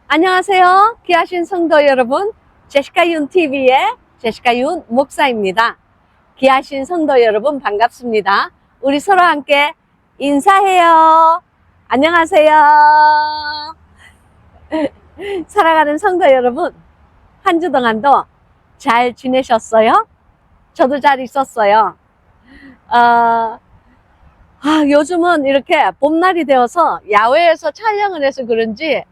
안녕하세요. 귀하신 성도 여러분, 제시카 윤 TV의 제시카 윤 목사입니다. 귀하신 성도 여러분 반갑습니다. 우리 서로 함께 인사해요. 안녕하세요. 사랑하는 성도 여러분, 한 주 동안도 잘 지내셨어요? 저도 잘 있었어요. 요즘은 이렇게 봄날이 되어서 야외에서 촬영을 해서 그런지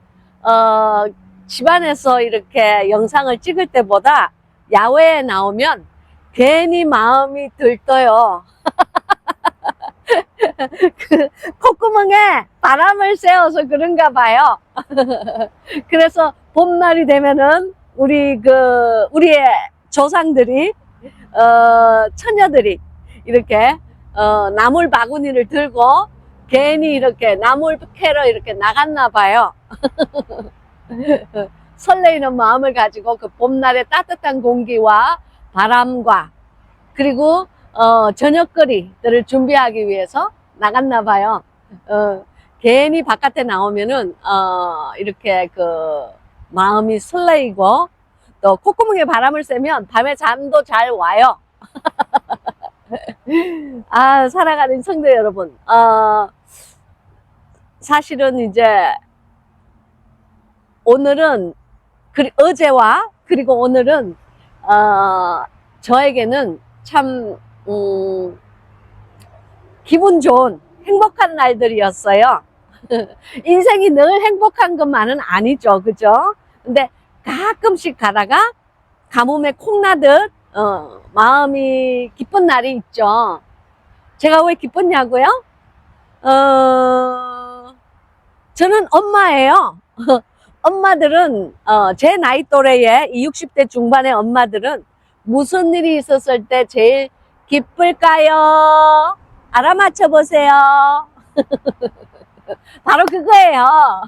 집안에서 이렇게 영상을 찍을 때보다 야외에 나오면 괜히 마음이 들떠요. 그 콧구멍에 바람을 쐬어서 그런가 봐요. 그래서 봄날이 되면은 우리의 조상들이 처녀들이 이렇게 나물 바구니를 들고 괜히 이렇게 나물 캐러 이렇게 나갔나 봐요. 설레이는 마음을 가지고 그 봄날의 따뜻한 공기와 바람과 그리고 저녁거리들을 준비하기 위해서 나갔나 봐요. 괜히 바깥에 나오면은 이렇게 그 마음이 설레이고 또 콧구멍에 바람을 쐬면 밤에 잠도 잘 와요. 사랑하는 성도 여러분, 사실은 이제 오늘은 어제와 그리고 오늘은 저에게는 참 기분 좋은 행복한 날들이었어요. 인생이 늘 행복한 것만은 아니죠, 그죠? 근데 가끔씩 가다가 가뭄에 콩나듯 마음이 기쁜 날이 있죠. 제가 왜 기뻤냐고요? 저는 엄마예요. 엄마들은 제 나이 또래의 60대 중반의 엄마들은 무슨 일이 있었을 때 제일 기쁠까요? 알아맞혀 보세요. 바로 그거예요.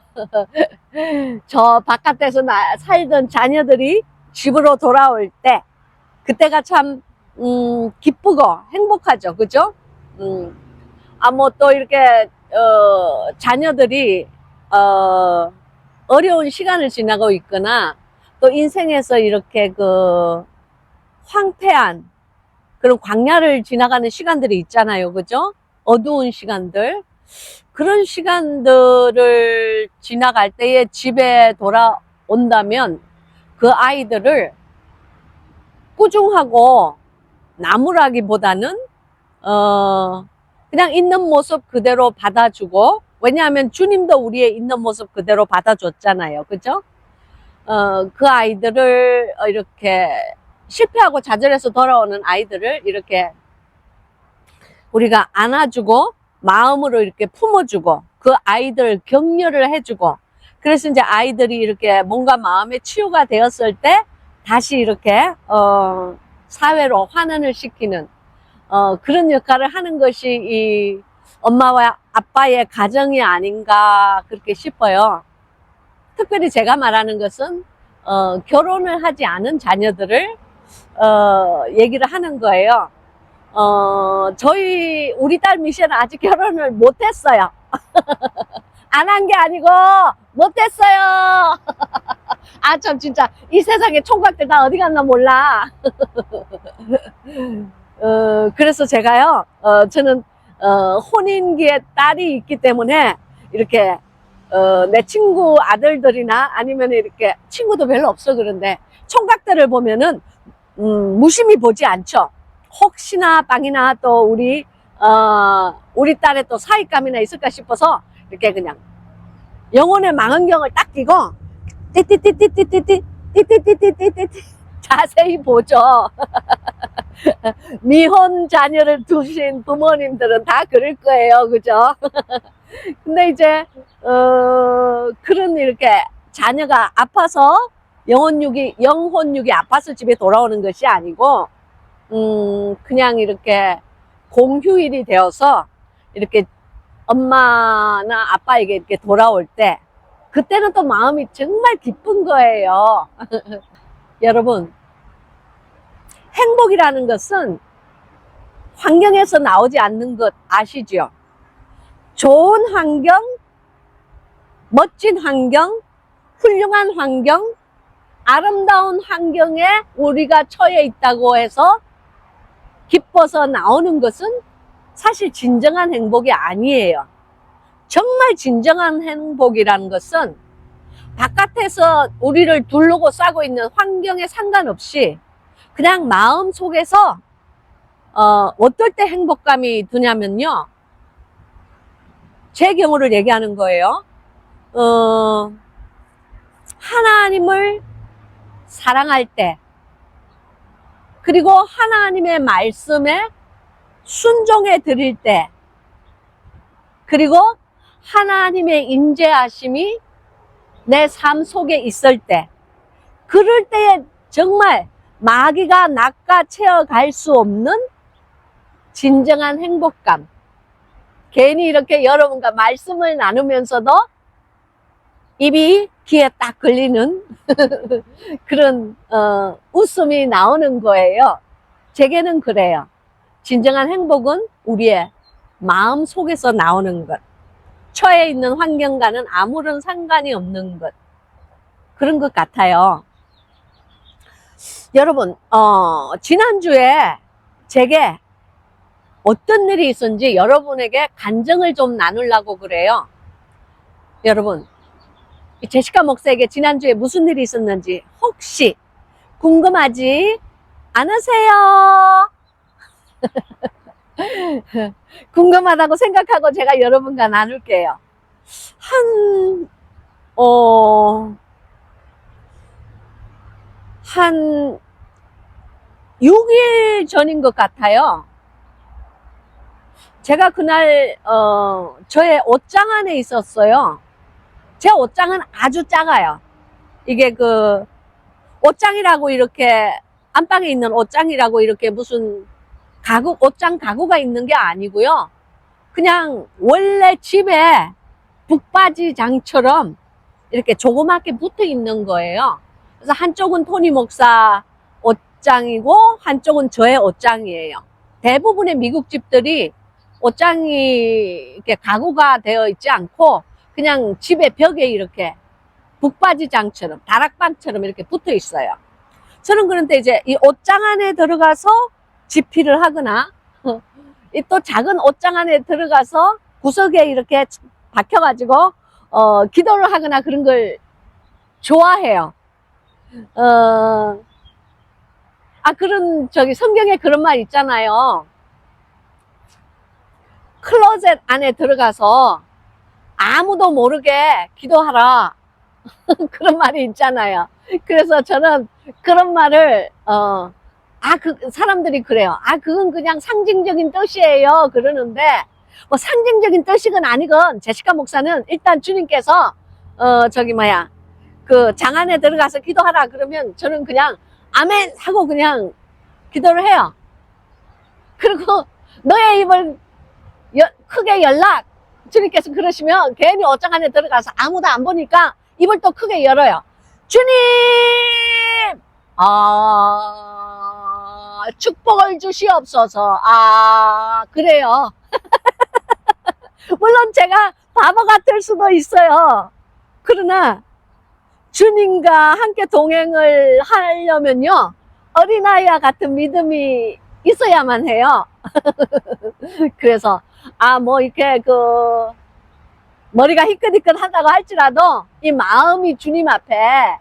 저 바깥에서 살던 자녀들이 집으로 돌아올 때 그때가 참 기쁘고 행복하죠. 그죠? 뭐 또 이렇게 자녀들이 어려운 시간을 지나고 있거나 또 인생에서 이렇게 그 황폐한 그런 광야를 지나가는 시간들이 있잖아요. 그죠? 어두운 시간들. 그런 시간들을 지나갈 때에 집에 돌아온다면 그 아이들을 꾸중하고 나무라기보다는 그냥 있는 모습 그대로 받아주고, 왜냐하면 주님도 우리의 있는 모습 그대로 받아줬잖아요. 그죠? 그 아이들을 이렇게 실패하고 좌절해서 돌아오는 아이들을 이렇게 우리가 안아주고 마음으로 이렇게 품어주고 그 아이들 격려를 해주고, 그래서 이제 아이들이 이렇게 뭔가 마음의 치유가 되었을 때 다시 이렇게 사회로 환원을 시키는 그런 역할을 하는 것이 이 엄마와 아빠의 가정이 아닌가 그렇게 싶어요. 특별히 제가 말하는 것은 결혼을 하지 않은 자녀들을 얘기를 하는 거예요. 우리 딸 미셸은 아직 결혼을 못했어요. 안 한 게 아니고 못했어요. 참 진짜 이 세상에 총각들 다 어디 갔나 몰라. 그래서 제가요, 저는 혼인기에 딸이 있기 때문에 이렇게 내 친구 아들들이나 아니면 이렇게 친구도 별로 없어. 그런데 총각들을 보면은 무심히 보지 않죠. 혹시나 빵이나 또 우리 딸의 또 사윗감이나 있을까 싶어서 이렇게 그냥 영혼의 망원경을 딱 끼고 띠띠띠띠띠띠띠 띠띠띠띠띠띠 자세히 보죠. 미혼 자녀를 두신 부모님들은 다 그럴 거예요. 그죠? 근데 이제 그런 이렇게 자녀가 아파서 영혼육이 아파서 집에 돌아오는 것이 아니고 그냥 이렇게 공휴일이 되어서 이렇게 엄마나 아빠에게 이렇게 돌아올 때 그때는 또 마음이 정말 기쁜 거예요. 여러분, 행복이라는 것은 환경에서 나오지 않는 것 아시죠? 좋은 환경, 멋진 환경, 훌륭한 환경, 아름다운 환경에 우리가 처해 있다고 해서 기뻐서 나오는 것은 사실 진정한 행복이 아니에요. 정말 진정한 행복이라는 것은 바깥에서 우리를 둘르고 싸고 있는 환경에 상관없이 그냥 마음 속에서 어떨 때 행복감이 드냐면요. 제 경우를 얘기하는 거예요. 하나님을 사랑할 때, 그리고 하나님의 말씀에 순종해 드릴 때, 그리고 하나님의 인재하심이 내 삶 속에 있을 때, 그럴 때에 정말 마귀가 낚아채어 갈 수 없는 진정한 행복감. 괜히 이렇게 여러분과 말씀을 나누면서도 입이 귀에 딱 걸리는 그런 웃음이 나오는 거예요. 제게는 그래요. 진정한 행복은 우리의 마음 속에서 나오는 것. 처해 있는 환경과는 아무런 상관이 없는 것. 그런 것 같아요. 여러분, 지난주에 제게 어떤 일이 있었는지 여러분에게 간증을 좀 나누려고 그래요. 여러분, 제시카 목사에게 지난주에 무슨 일이 있었는지 혹시 궁금하지 않으세요? 궁금하다고 생각하고 제가 여러분과 나눌게요. 한 6일 전인 것 같아요. 제가 그날 저의 옷장 안에 있었어요. 제 옷장은 아주 작아요. 이게 그 옷장이라고 이렇게 안방에 있는 옷장이라고 이렇게 무슨 가구, 옷장 가구가 있는 게 아니고요. 그냥 원래 집에 북바지장처럼 이렇게 조그맣게 붙어 있는 거예요. 그래서 한쪽은 토니 목사 옷장이고 한쪽은 저의 옷장이에요. 대부분의 미국 집들이 옷장이 이렇게 가구가 되어 있지 않고 그냥 집의 벽에 이렇게 북바지장처럼 다락방처럼 이렇게 붙어 있어요. 저는 그런데 이제 이 옷장 안에 들어가서 집필을 하거나 또 작은 옷장 안에 들어가서 구석에 이렇게 박혀가지고 기도를 하거나 그런 걸 좋아해요. 그런 성경에 그런 말 있잖아요. 클로젯 안에 들어가서 아무도 모르게 기도하라. 그런 말이 있잖아요. 그래서 저는 그런 말을 사람들이 그래요. 그건 그냥 상징적인 뜻이에요. 그러는데 뭐 상징적인 뜻이건 아니건 제시카 목사는 일단 주님께서 그 장 안에 들어가서 기도하라 그러면 저는 그냥 아멘 하고 그냥 기도를 해요. 그리고 너의 입을 크게 열라. 주님께서 그러시면 괜히 옷장 안에 들어가서 아무도 안 보니까 입을 또 크게 열어요. 주님! 축복을 주시옵소서. 그래요. 물론 제가 바보 같을 수도 있어요. 그러나 주님과 함께 동행을 하려면요, 어린아이와 같은 믿음이 있어야만 해요. 그래서 뭐 이렇게 머리가 희끗희끗하다고 할지라도 이 마음이 주님 앞에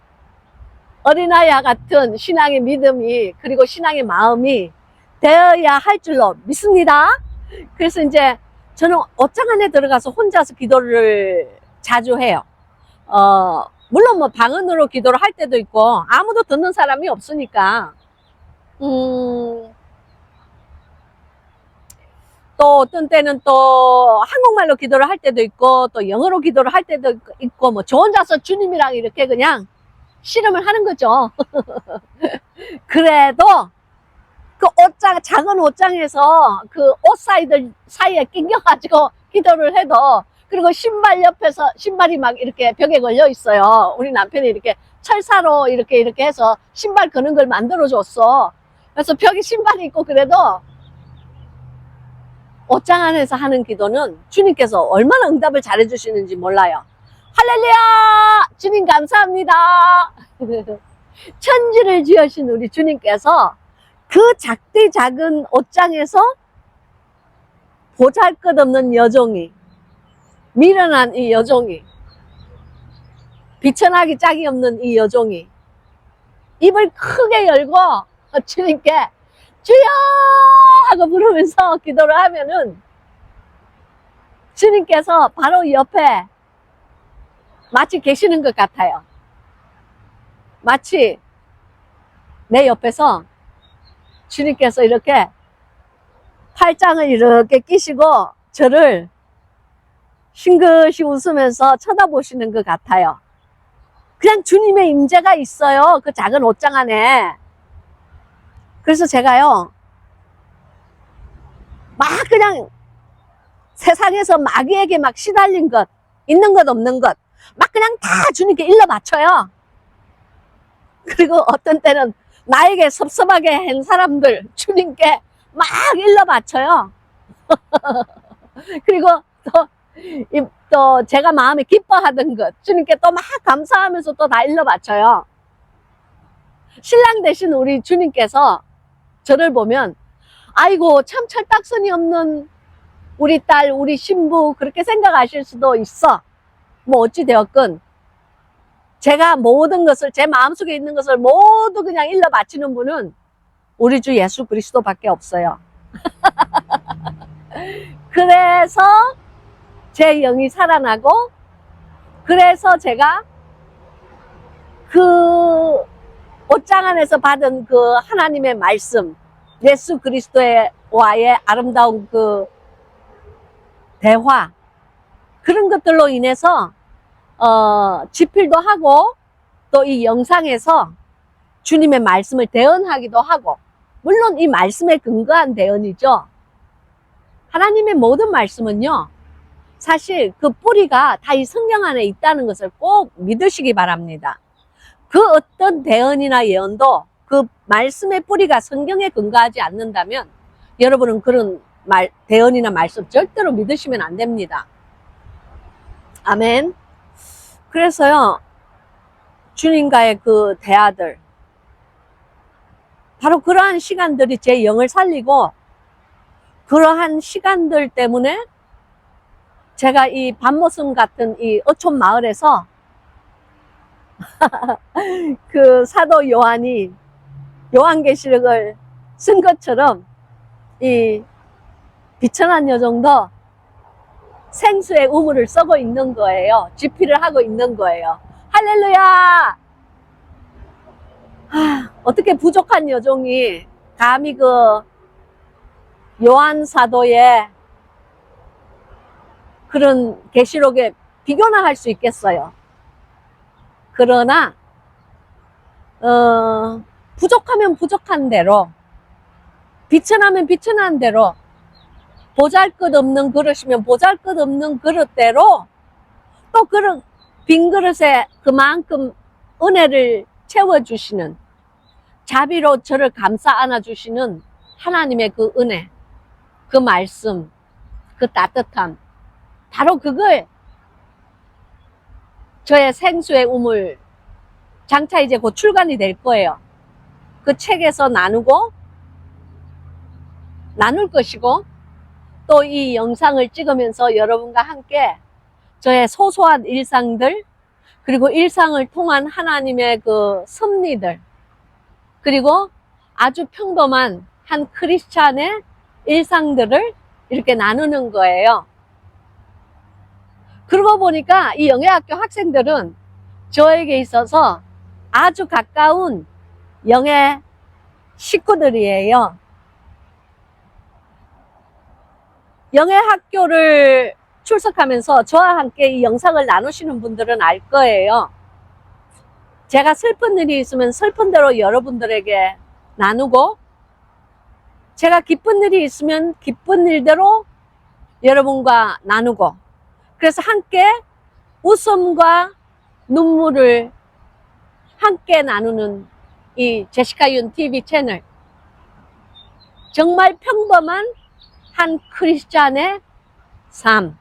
어린아이와 같은 신앙의 믿음이, 그리고 신앙의 마음이 되어야 할 줄로 믿습니다. 그래서 이제 저는 옷장 안에 들어가서 혼자서 기도를 자주 해요. 물론 뭐 방언으로 기도를 할 때도 있고 아무도 듣는 사람이 없으니까 또 어떤 때는 또 한국말로 기도를 할 때도 있고 또 영어로 기도를 할 때도 있고 뭐 저 혼자서 주님이랑 이렇게 그냥 씨름을 하는 거죠. 그래도 그 옷장, 작은 옷장에서 그 옷 사이에 낑겨가지고 기도를 해도, 그리고 신발 옆에서 신발이 막 이렇게 벽에 걸려 있어요. 우리 남편이 이렇게 철사로 이렇게 해서 신발 거는 걸 만들어 줬어. 그래서 벽에 신발이 있고 그래도 옷장 안에서 하는 기도는 주님께서 얼마나 응답을 잘해 주시는지 몰라요. 할렐루야! 주님 감사합니다. 천지를 지으신 우리 주님께서 그 작디 작은 옷장에서 보잘것없는 여종이, 미련한 이 여종이, 비천하기 짝이 없는 이 여종이 입을 크게 열고 주님께 주여! 하고 부르면서 기도를 하면은 주님께서 바로 옆에 마치 계시는 것 같아요. 마치 내 옆에서 주님께서 이렇게 팔짱을 이렇게 끼시고 저를 싱긋이 웃으면서 쳐다보시는 것 같아요. 그냥 주님의 임재가 있어요. 그 작은 옷장 안에. 그래서 제가요, 막 그냥 세상에서 마귀에게 막 시달린 것, 있는 것 없는 것, 막 그냥 다 주님께 일러 바쳐요. 그리고 어떤 때는 나에게 섭섭하게 한 사람들 주님께 막 일러 바쳐요. 그리고 또 제가 마음에 기뻐하던 것 주님께 또 막 감사하면서 또 다 일러 바쳐요. 신랑 되신 우리 주님께서 저를 보면 아이고 참 철딱선이 없는 우리 딸, 우리 신부 그렇게 생각하실 수도 있어. 뭐 어찌 되었건 제가 모든 것을, 제 마음속에 있는 것을 모두 그냥 일러 바치는 분은 우리 주 예수 그리스도밖에 없어요. 그래서 제 영이 살아나고, 그래서 제가 그 옷장 안에서 받은 그 하나님의 말씀, 예수 그리스도와의 아름다운 그 대화, 그런 것들로 인해서 집필도 하고 또 이 영상에서 주님의 말씀을 대언하기도 하고, 물론 이 말씀에 근거한 대언이죠. 하나님의 모든 말씀은요, 사실 그 뿌리가 다 이 성경 안에 있다는 것을 꼭 믿으시기 바랍니다. 그 어떤 대언이나 예언도 그 말씀의 뿌리가 성경에 근거하지 않는다면 여러분은 그런 대언이나 말씀 절대로 믿으시면 안 됩니다. 아멘. 그래서요, 주님과의 그 대화들, 바로 그러한 시간들이 제 영을 살리고, 그러한 시간들 때문에 제가 이 밤모섬 같은 이 어촌 마을에서 그 사도 요한이 요한계시록을 쓴 것처럼 이 비천한 여종도 생수의 우물을 쏘고 있는 거예요. 집필을 하고 있는 거예요. 할렐루야! 어떻게 부족한 여종이 감히 그 요한 사도의 그런 계시록에 비교나 할 수 있겠어요. 그러나 부족하면 부족한 대로, 비천하면 비천한 대로, 보잘것없는 그릇이면 보잘것없는 그릇대로 또 그런 빈 그릇에 그만큼 은혜를 채워주시는, 자비로 저를 감싸 안아주시는 하나님의 그 은혜, 그 말씀, 그 따뜻함, 바로 그걸 저의 생수의 우물, 장차 이제 곧 출간이 될 거예요. 그 책에서 나눌 것이고, 또 이 영상을 찍으면서 여러분과 함께 저의 소소한 일상들, 그리고 일상을 통한 하나님의 그 섭리들, 그리고 아주 평범한 한 크리스찬의 일상들을 이렇게 나누는 거예요. 그러고 보니까 이 영예학교 학생들은 저에게 있어서 아주 가까운 영예 식구들이에요. 영예학교를 출석하면서 저와 함께 이 영상을 나누시는 분들은 알 거예요. 제가 슬픈 일이 있으면 슬픈 대로 여러분들에게 나누고, 제가 기쁜 일이 있으면 기쁜 일대로 여러분과 나누고, 그래서 함께 웃음과 눈물을 함께 나누는 이 제시카 윤 TV 채널, 정말 평범한 한 크리스찬의 삶,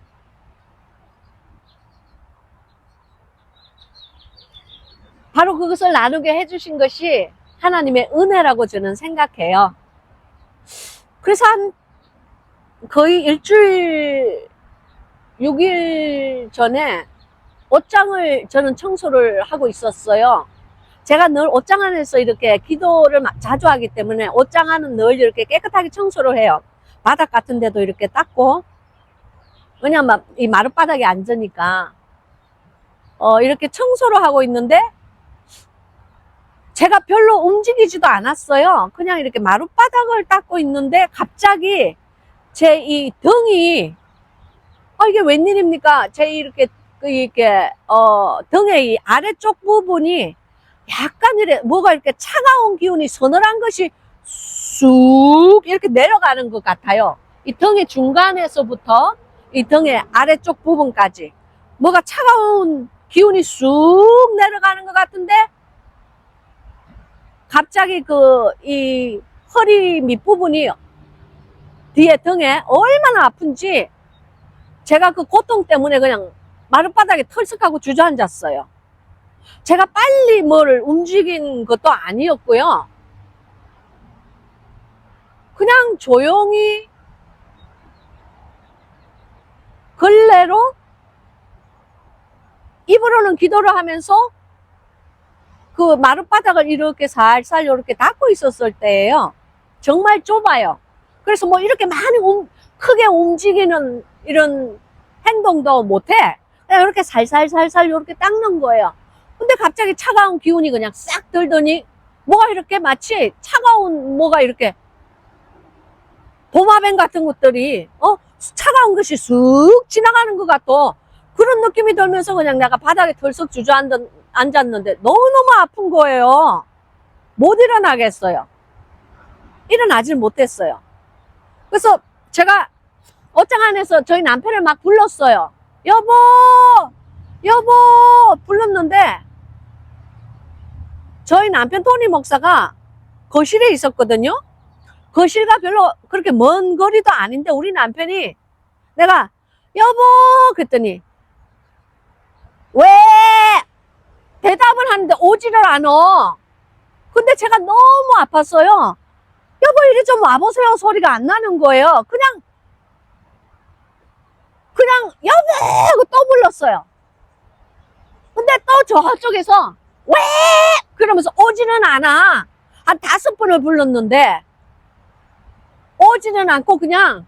바로 그것을 나누게 해주신 것이 하나님의 은혜라고 저는 생각해요. 그래서 한 거의 일주일 6일 전에 옷장을 저는 청소를 하고 있었어요. 제가 늘 옷장 안에서 이렇게 기도를 자주 하기 때문에 옷장 안은 늘 이렇게 깨끗하게 청소를 해요. 바닥 같은 데도 이렇게 닦고, 왜냐면 이 마룻바닥에 앉으니까 이렇게 청소를 하고 있는데 제가 별로 움직이지도 않았어요. 그냥 이렇게 마룻바닥을 닦고 있는데 갑자기 제 이 등이 이게 웬일입니까? 제 이렇게 등의 이 아래쪽 부분이 약간 뭐가 이렇게 차가운 기운이 서늘한 것이 쑥 이렇게 내려가는 것 같아요. 이 등의 중간에서부터 이 등의 아래쪽 부분까지 뭐가 차가운 기운이 쑥 내려가는 것 같은데, 갑자기 이 허리 밑부분이 뒤에 등에 얼마나 아픈지 제가 그 고통 때문에 그냥 마룻바닥에 털썩하고 주저앉았어요. 제가 빨리 뭐를 움직인 것도 아니었고요. 그냥 조용히 걸레로 입으로는 기도를 하면서 그 마룻바닥을 이렇게 살살 이렇게 닦고 있었을 때예요. 정말 좁아요. 그래서 뭐 이렇게 많이 크게 움직이는 이런 행동도 못해. 그냥 이렇게 살살살살 이렇게 닦는 거예요. 근데 갑자기 차가운 기운이 그냥 싹 들더니 뭐가 이렇게 마치 차가운 뭐가 이렇게 도마뱀 같은 것들이 차가운 것이 쑥 지나가는 것 같고 그런 느낌이 들면서 그냥 내가 바닥에 덜썩 주저앉았는데 너무너무 아픈 거예요. 못 일어나겠어요. 일어나질 못했어요. 그래서 제가 옷장 안에서 저희 남편을 막 불렀어요. 여보! 여보! 불렀는데 저희 남편 토니 목사가 거실에 있었거든요. 거실과 별로 그렇게 먼 거리도 아닌데 우리 남편이 내가 여보! 그랬더니 왜? 대답을 하는데 오지를 않아. 근데 제가 너무 아팠어요. 여보 이리 좀 와보세요 소리가 안 나는 거예요. 그냥 여보 하고 또 불렀어요. 근데 또 저쪽에서 왜? 그러면서 오지는 않아. 한 5번을 불렀는데 오지는 않고 그냥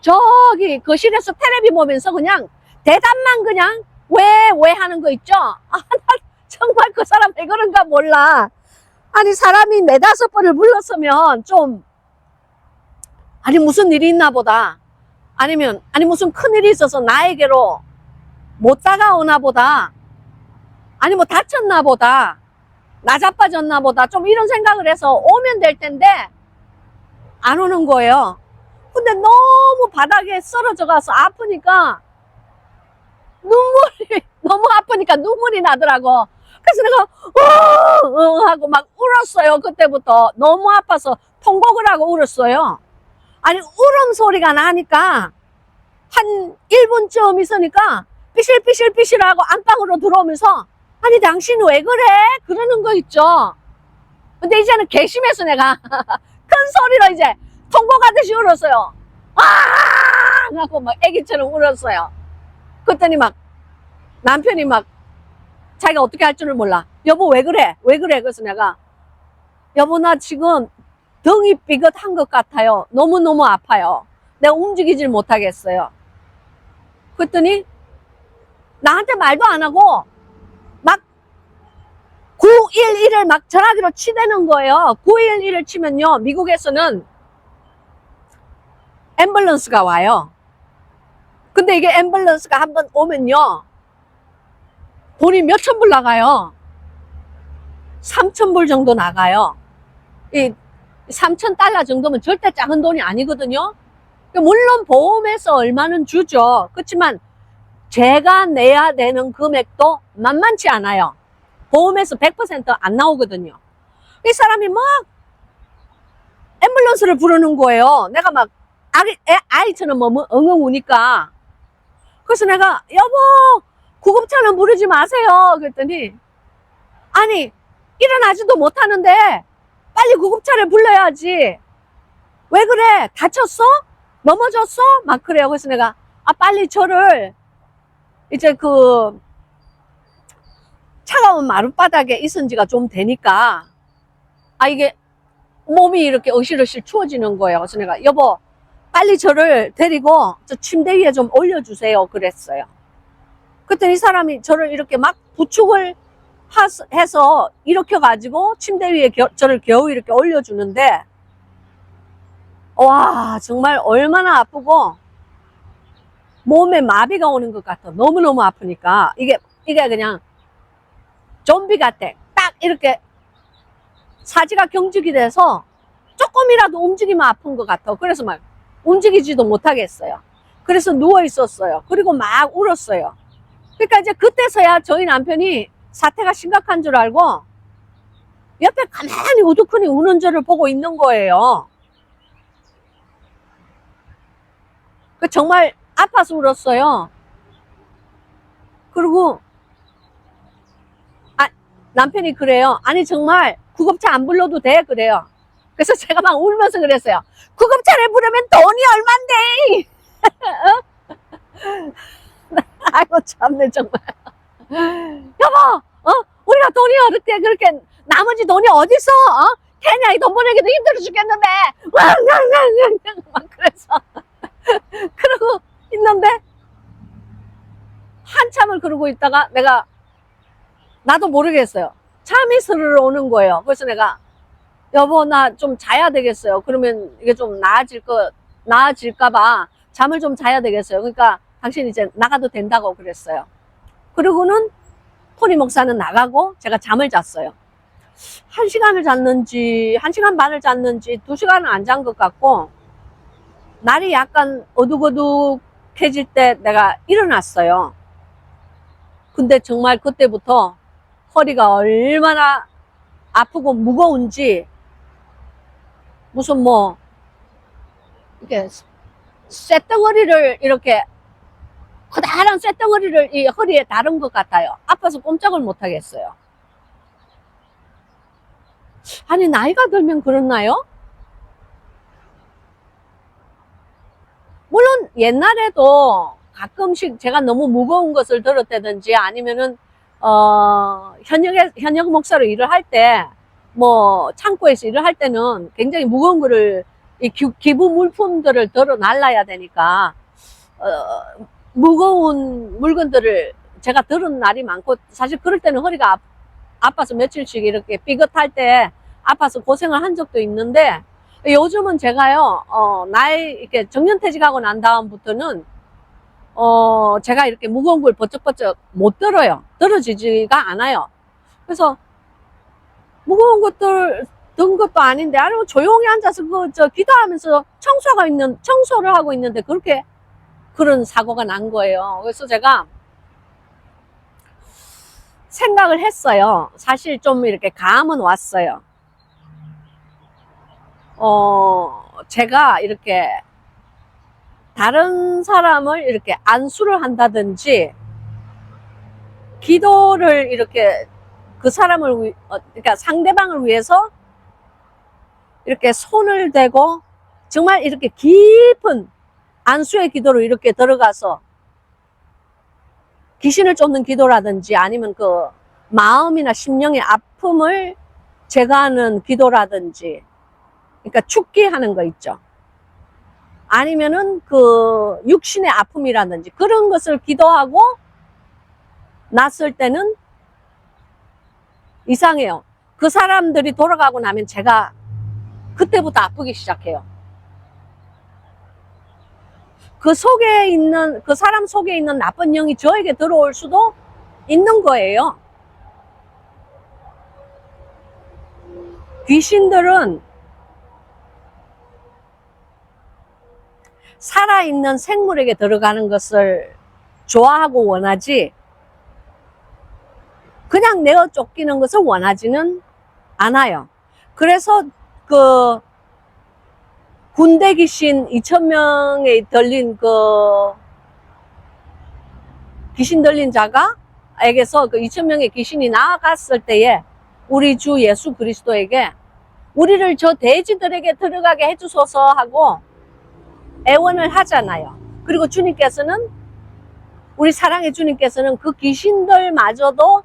저기 거실에서 텔레비 보면서 그냥 대답만 그냥 왜 하는 거 있죠? 나 정말 그 사람 왜 그런가 몰라. 아니 사람이 4-5번을 불렀으면 좀 무슨 일이 있나 보다. 아니 무슨 큰일이 있어서 나에게로 못 다가오나 보다. 아니 뭐 다쳤나 보다. 나자빠졌나 보다. 좀 이런 생각을 해서 오면 될 텐데 안 오는 거예요. 근데 너무 바닥에 쓰러져 가서 아프니까 너무 아프니까 눈물이 나더라고. 그래서 내가 하고 막 울었어요. 그때부터 너무 아파서 통곡을 하고 울었어요. 아니 울음소리가 나니까 한 1분쯤 있으니까 피실피실피실하고 안방으로 들어오면서 아니 당신 왜 그래? 그러는 거 있죠. 근데 이제는 괘씸해서 내가 큰 소리로 이제 통곡하듯이 울었어요. 하고 막 애기처럼 울었어요. 그랬더니 막 남편이 막 자기가 어떻게 할 줄을 몰라. 여보 왜 그래? 왜 그래? 그래서 내가 여보 나 지금 등이 삐끗한 것 같아요. 너무너무 아파요. 내가 움직이질 못하겠어요. 그랬더니 나한테 말도 안 하고 막 911을 막 전화기로 치대는 거예요. 911을 치면요 미국에서는 앰뷸런스가 와요. 근데 이게 앰뷸런스가 한번 오면요 돈이 몇천 불 나가요. 3,000불 정도 나가요. 이 3,000달러 정도면 절대 작은 돈이 아니거든요. 물론 보험에서 얼마는 주죠. 그렇지만 제가 내야 되는 금액도 만만치 않아요. 보험에서 100% 안 나오거든요. 이 사람이 막 앰뷸런스를 부르는 거예요. 내가 막 아이처럼 엉엉 우니까. 그래서 내가 여보 구급차는 부르지 마세요. 그랬더니 아니, 일어나지도 못하는데 빨리 구급차를 불러야지. 왜 그래? 다쳤어? 넘어졌어? 막 그래요. 그래서 내가, 빨리 저를 이제 그 차가운 마룻바닥에 있은 지가 좀 되니까, 이게 몸이 이렇게 으실으실 추워지는 거예요. 그래서 내가, 여보, 빨리 저를 데리고 저 침대 위에 좀 올려주세요. 그랬어요. 그랬더니 이 사람이 저를 이렇게 막 부축을 해서 일으켜가지고 침대 위에 저를 겨우 이렇게 올려주는데, 와, 정말 얼마나 아프고 몸에 마비가 오는 것 같아. 너무너무 아프니까. 이게 그냥 좀비 같아. 딱 이렇게 사지가 경직이 돼서 조금이라도 움직이면 아픈 것 같아. 그래서 막 움직이지도 못하겠어요. 그래서 누워 있었어요. 그리고 막 울었어요. 그러니까 이제 그때서야 저희 남편이 사태가 심각한 줄 알고 옆에 가만히 우두커니 우는 저를 보고 있는 거예요. 정말 아파서 울었어요. 그리고 남편이 그래요. 아니 정말 구급차 안 불러도 돼? 그래요. 그래서 제가 막 울면서 그랬어요. 구급차를 부르면 돈이 얼만데? 아이고 참네 정말. 여보, 우리가 돈이 어렵게 그렇게 나머지 돈이 어딨어? 케냐 이 돈 보내기도 힘들어 죽겠는데. 막 그래서 그러고 있는데 한참을 그러고 있다가 나도 모르겠어요. 잠이 스르르 오는 거예요. 그래서 내가 여보 나 좀 자야 되겠어요. 그러면 이게 좀 나아질까봐 잠을 좀 자야 되겠어요. 그러니까 당신 이제 나가도 된다고 그랬어요. 그리고는 토니 목사는 나가고 제가 잠을 잤어요. 1시간을 잤는지 1시간 반을 잤는지 2시간은 안 잔 것 같고 날이 약간 어둑어둑해질 때 내가 일어났어요. 근데 정말 그때부터 허리가 얼마나 아프고 무거운지 무슨 이렇게 쇳덩어리를 이렇게 커다란 쇳덩어리를 이 허리에 다른 것 같아요. 아파서 꼼짝을 못 하겠어요. 아니 나이가 들면 그렇나요? 물론 옛날에도 가끔씩 제가 너무 무거운 것을 들었다든지 아니면은 현역 목사로 일을 할 때 창고에서 일을 할 때는 굉장히 무거운 거를 기부 물품들을 들어 날라야 되니까 무거운 물건들을 제가 들은 날이 많고 사실 그럴 때는 허리가 아파서 며칠씩 이렇게 삐끗할 때 아파서 고생을 한 적도 있는데 요즘은 제가요 이렇게 정년퇴직하고 난 다음부터는 제가 이렇게 무거운 걸 버쩍버쩍 못 들어요. 들어지지가 않아요. 그래서 무거운 것들 든 것도 아닌데 조용히 앉아서 기도하면서 청소를 하고 있는데 그런 사고가 난 거예요. 그래서 제가 생각을 했어요. 사실 좀 이렇게 감은 왔어요. 제가 이렇게 다른 사람을 이렇게 안수를 한다든지 기도를 이렇게 그 사람을 그러니까 상대방을 위해서 이렇게 손을 대고 정말 이렇게 깊은 안수의 기도로 이렇게 들어가서 귀신을 쫓는 기도라든지 아니면 그 마음이나 심령의 아픔을 제거하는 기도라든지 그러니까 축기하는 거 있죠. 아니면은 그 육신의 아픔이라든지 그런 것을 기도하고 났을 때는 이상해요. 그 사람들이 돌아가고 나면 제가 그때부터 아프기 시작해요. 그 사람 속에 있는 나쁜 영이 저에게 들어올 수도 있는 거예요. 귀신들은 살아있는 생물에게 들어가는 것을 좋아하고 원하지 그냥 내어 쫓기는 것을 원하지는 않아요. 그래서 그 군대 귀신 2,000명에 들린 그 귀신 들린 자가 에게서 그 2,000명의 귀신이 나아갔을 때에 우리 주 예수 그리스도에게 우리를 저 돼지들에게 들어가게 해주소서 하고 애원을 하잖아요. 그리고 주님께서는, 우리 사랑의 주님께서는 그 귀신들마저도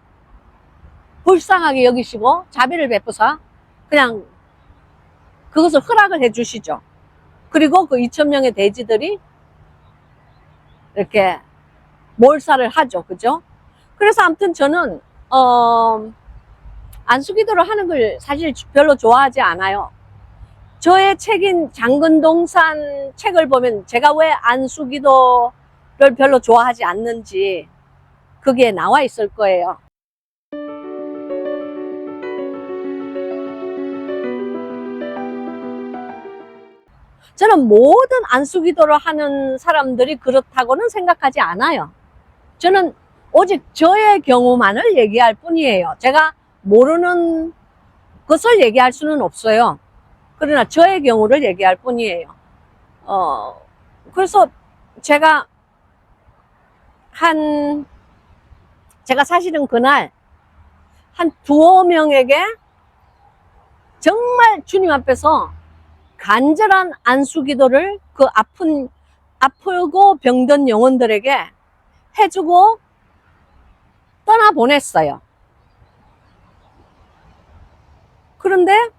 불쌍하게 여기시고 자비를 베푸사 그냥 그것을 허락을 해 주시죠. 그리고 그 2,000명의 돼지들이 이렇게 몰살을 하죠. 그죠? 그래서 아무튼 저는 안수기도를 하는 걸 사실 별로 좋아하지 않아요. 저의 책인 장근동산 책을 보면 제가 왜 안수기도를 별로 좋아하지 않는지 거기에 나와 있을 거예요. 저는 모든 안수기도를 하는 사람들이 그렇다고는 생각하지 않아요. 저는 오직 저의 경우만을 얘기할 뿐이에요. 제가 모르는 것을 얘기할 수는 없어요. 그러나 저의 경우를 얘기할 뿐이에요. 그래서 제가 사실은 그날 한 두어 명에게 정말 주님 앞에서 간절한 안수기도를 그 아프고 병든 영혼들에게 해주고 떠나보냈어요. 그런데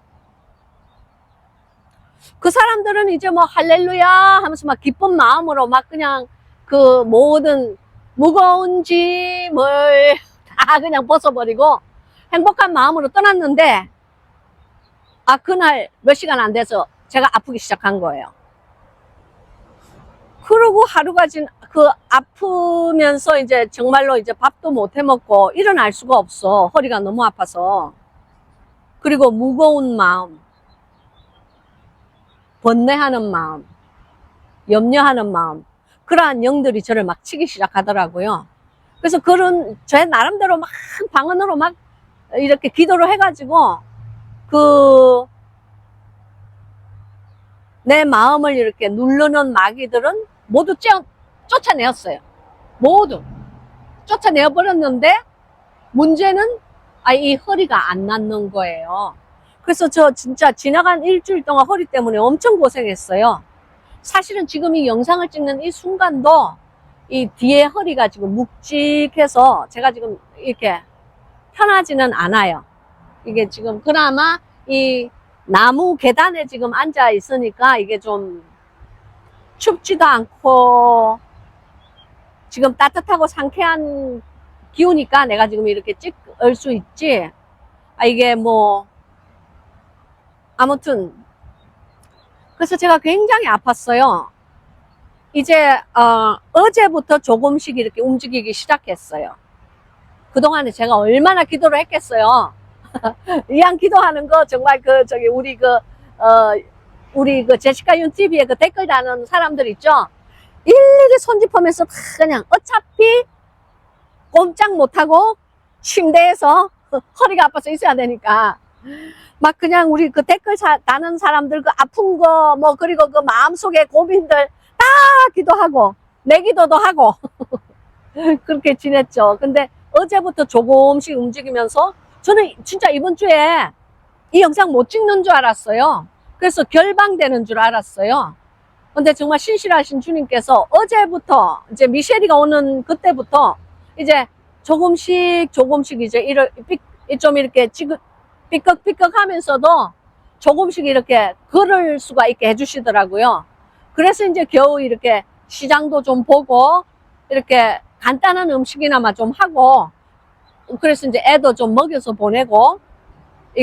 그 사람들은 이제 뭐 할렐루야 하면서 막 기쁜 마음으로 막 그냥 그 모든 무거운 짐을 다 그냥 벗어버리고 행복한 마음으로 떠났는데, 그날 몇 시간 안 돼서 제가 아프기 시작한 거예요. 그러고 하루가 아프면서 이제 정말로 이제 밥도 못 해 먹고 일어날 수가 없어. 허리가 너무 아파서. 그리고 무거운 마음, 번뇌하는 마음, 염려하는 마음, 그러한 영들이 저를 막 치기 시작하더라고요. 그래서 제 나름대로 막 방언으로 막 이렇게 기도를 해가지고 내 마음을 이렇게 누르는 마귀들은 모두 쫓아내었어요. 모두 쫓아내어 버렸는데 문제는 이 허리가 안 낫는 거예요. 그래서 저 진짜 지나간 일주일 동안 허리 때문에 엄청 고생했어요. 사실은 지금 이 영상을 찍는 이 순간도 이 뒤에 허리가 지금 묵직해서 제가 지금 이렇게 편하지는 않아요. 이게 지금 그나마 이 나무 계단에 지금 앉아 있으니까 이게 좀 춥지도 않고 지금 따뜻하고 상쾌한 기우니까 내가 지금 이렇게 찍을 수 있지. 이게 뭐 아무튼 그래서 제가 굉장히 아팠어요. 이제 어제부터 조금씩 이렇게 움직이기 시작했어요. 그동안에 제가 얼마나 기도를 했겠어요. 이왕 기도하는 거 정말 우리 제시카 윤 TV에 그 댓글 다는 사람들 있죠. 일일이 손짓하면서 그냥 어차피 꼼짝 못하고 침대에서 허리가 아파서 있어야 되니까 막 그냥 우리 그 댓글 다는 사람들 그 아픈 거 뭐 그리고 그 마음속의 고민들 다 기도하고 내 기도도 하고 그렇게 지냈죠. 근데 어제부터 조금씩 움직이면서 저는 진짜 이번 주에 이 영상 못 찍는 줄 알았어요. 그래서 결방되는 줄 알았어요. 근데 정말 신실하신 주님께서 어제부터 이제 미셸이가 오는 그때부터 이제 조금씩 이제 좀 이렇게 삐걱삐걱 하면서도 조금씩 이렇게 걸을 수가 있게 해주시더라고요. 그래서 이제 겨우 이렇게 시장도 좀 보고 이렇게 간단한 음식이나마 좀 하고, 그래서 이제 애도 좀 먹여서 보내고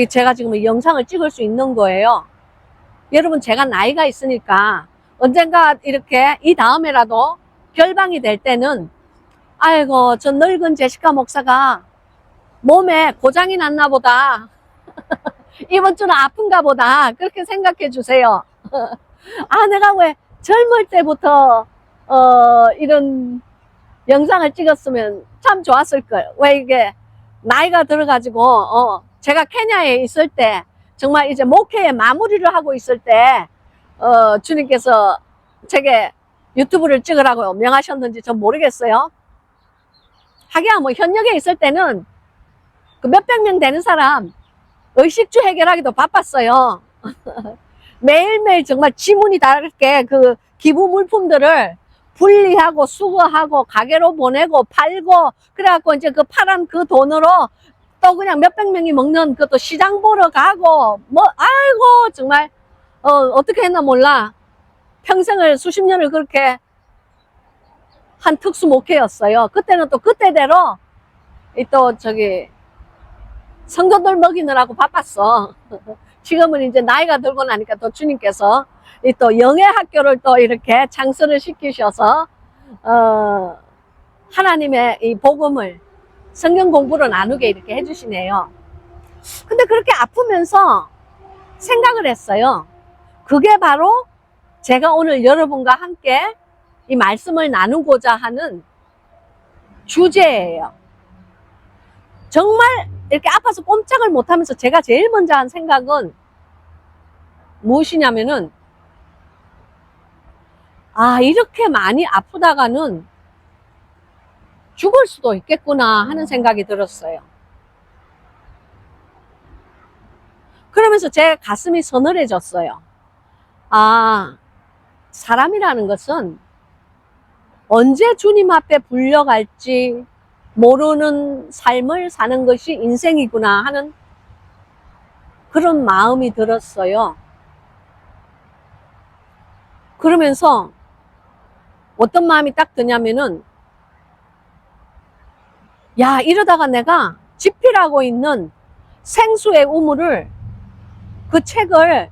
제가 지금 이 영상을 찍을 수 있는 거예요. 여러분, 제가 나이가 있으니까 언젠가 이렇게 이 다음에라도 결방이 될 때는 아이고 저 늙은 제시카 목사가 몸에 고장이 났나 보다 이번 주는 아픈가 보다 그렇게 생각해 주세요. 내가 왜 젊을 때부터 이런 영상을 찍었으면 참 좋았을 거예요. 왜 이게 나이가 들어가지고 제가 케냐에 있을 때 정말 이제 목회의 마무리를 하고 있을 때 주님께서 제게 유튜브를 찍으라고 명하셨는지 전 모르겠어요. 하기야 뭐 현역에 있을 때는 그 몇백 명 되는 사람 의식주 해결하기도 바빴어요. 매일매일 정말 지문이 다르게 그 기부 물품들을 분리하고 수거하고 가게로 보내고 팔고 그래갖고 이제 그 팔은 그 돈으로 또 그냥 몇백 명이 먹는 그것도 시장 보러 가고 뭐 아이고 정말 어떻게 했나 몰라. 평생을 수십 년을 그렇게 한 특수 목회였어요. 그때는 또 그때대로 또 저기 성도들 먹이느라고 바빴어. 지금은 이제 나이가 들고 나니까 또 주님께서 또 영의 학교를 또 이렇게 창설을 시키셔서 하나님의 이 복음을 성경 공부로 나누게 이렇게 해주시네요. 근데 그렇게 아프면서 생각을 했어요. 그게 바로 제가 오늘 여러분과 함께 이 말씀을 나누고자 하는 주제예요. 정말 이렇게 아파서 꼼짝을 못하면서 제가 제일 먼저 한 생각은 무엇이냐면은 이렇게 많이 아프다가는 죽을 수도 있겠구나 하는 생각이 들었어요. 그러면서 제 가슴이 서늘해졌어요. 사람이라는 것은 언제 주님 앞에 불려갈지 모르는 삶을 사는 것이 인생이구나 하는 그런 마음이 들었어요. 그러면서 어떤 마음이 딱 드냐면은 이러다가 내가 집필하고 있는 생수의 우물을 그 책을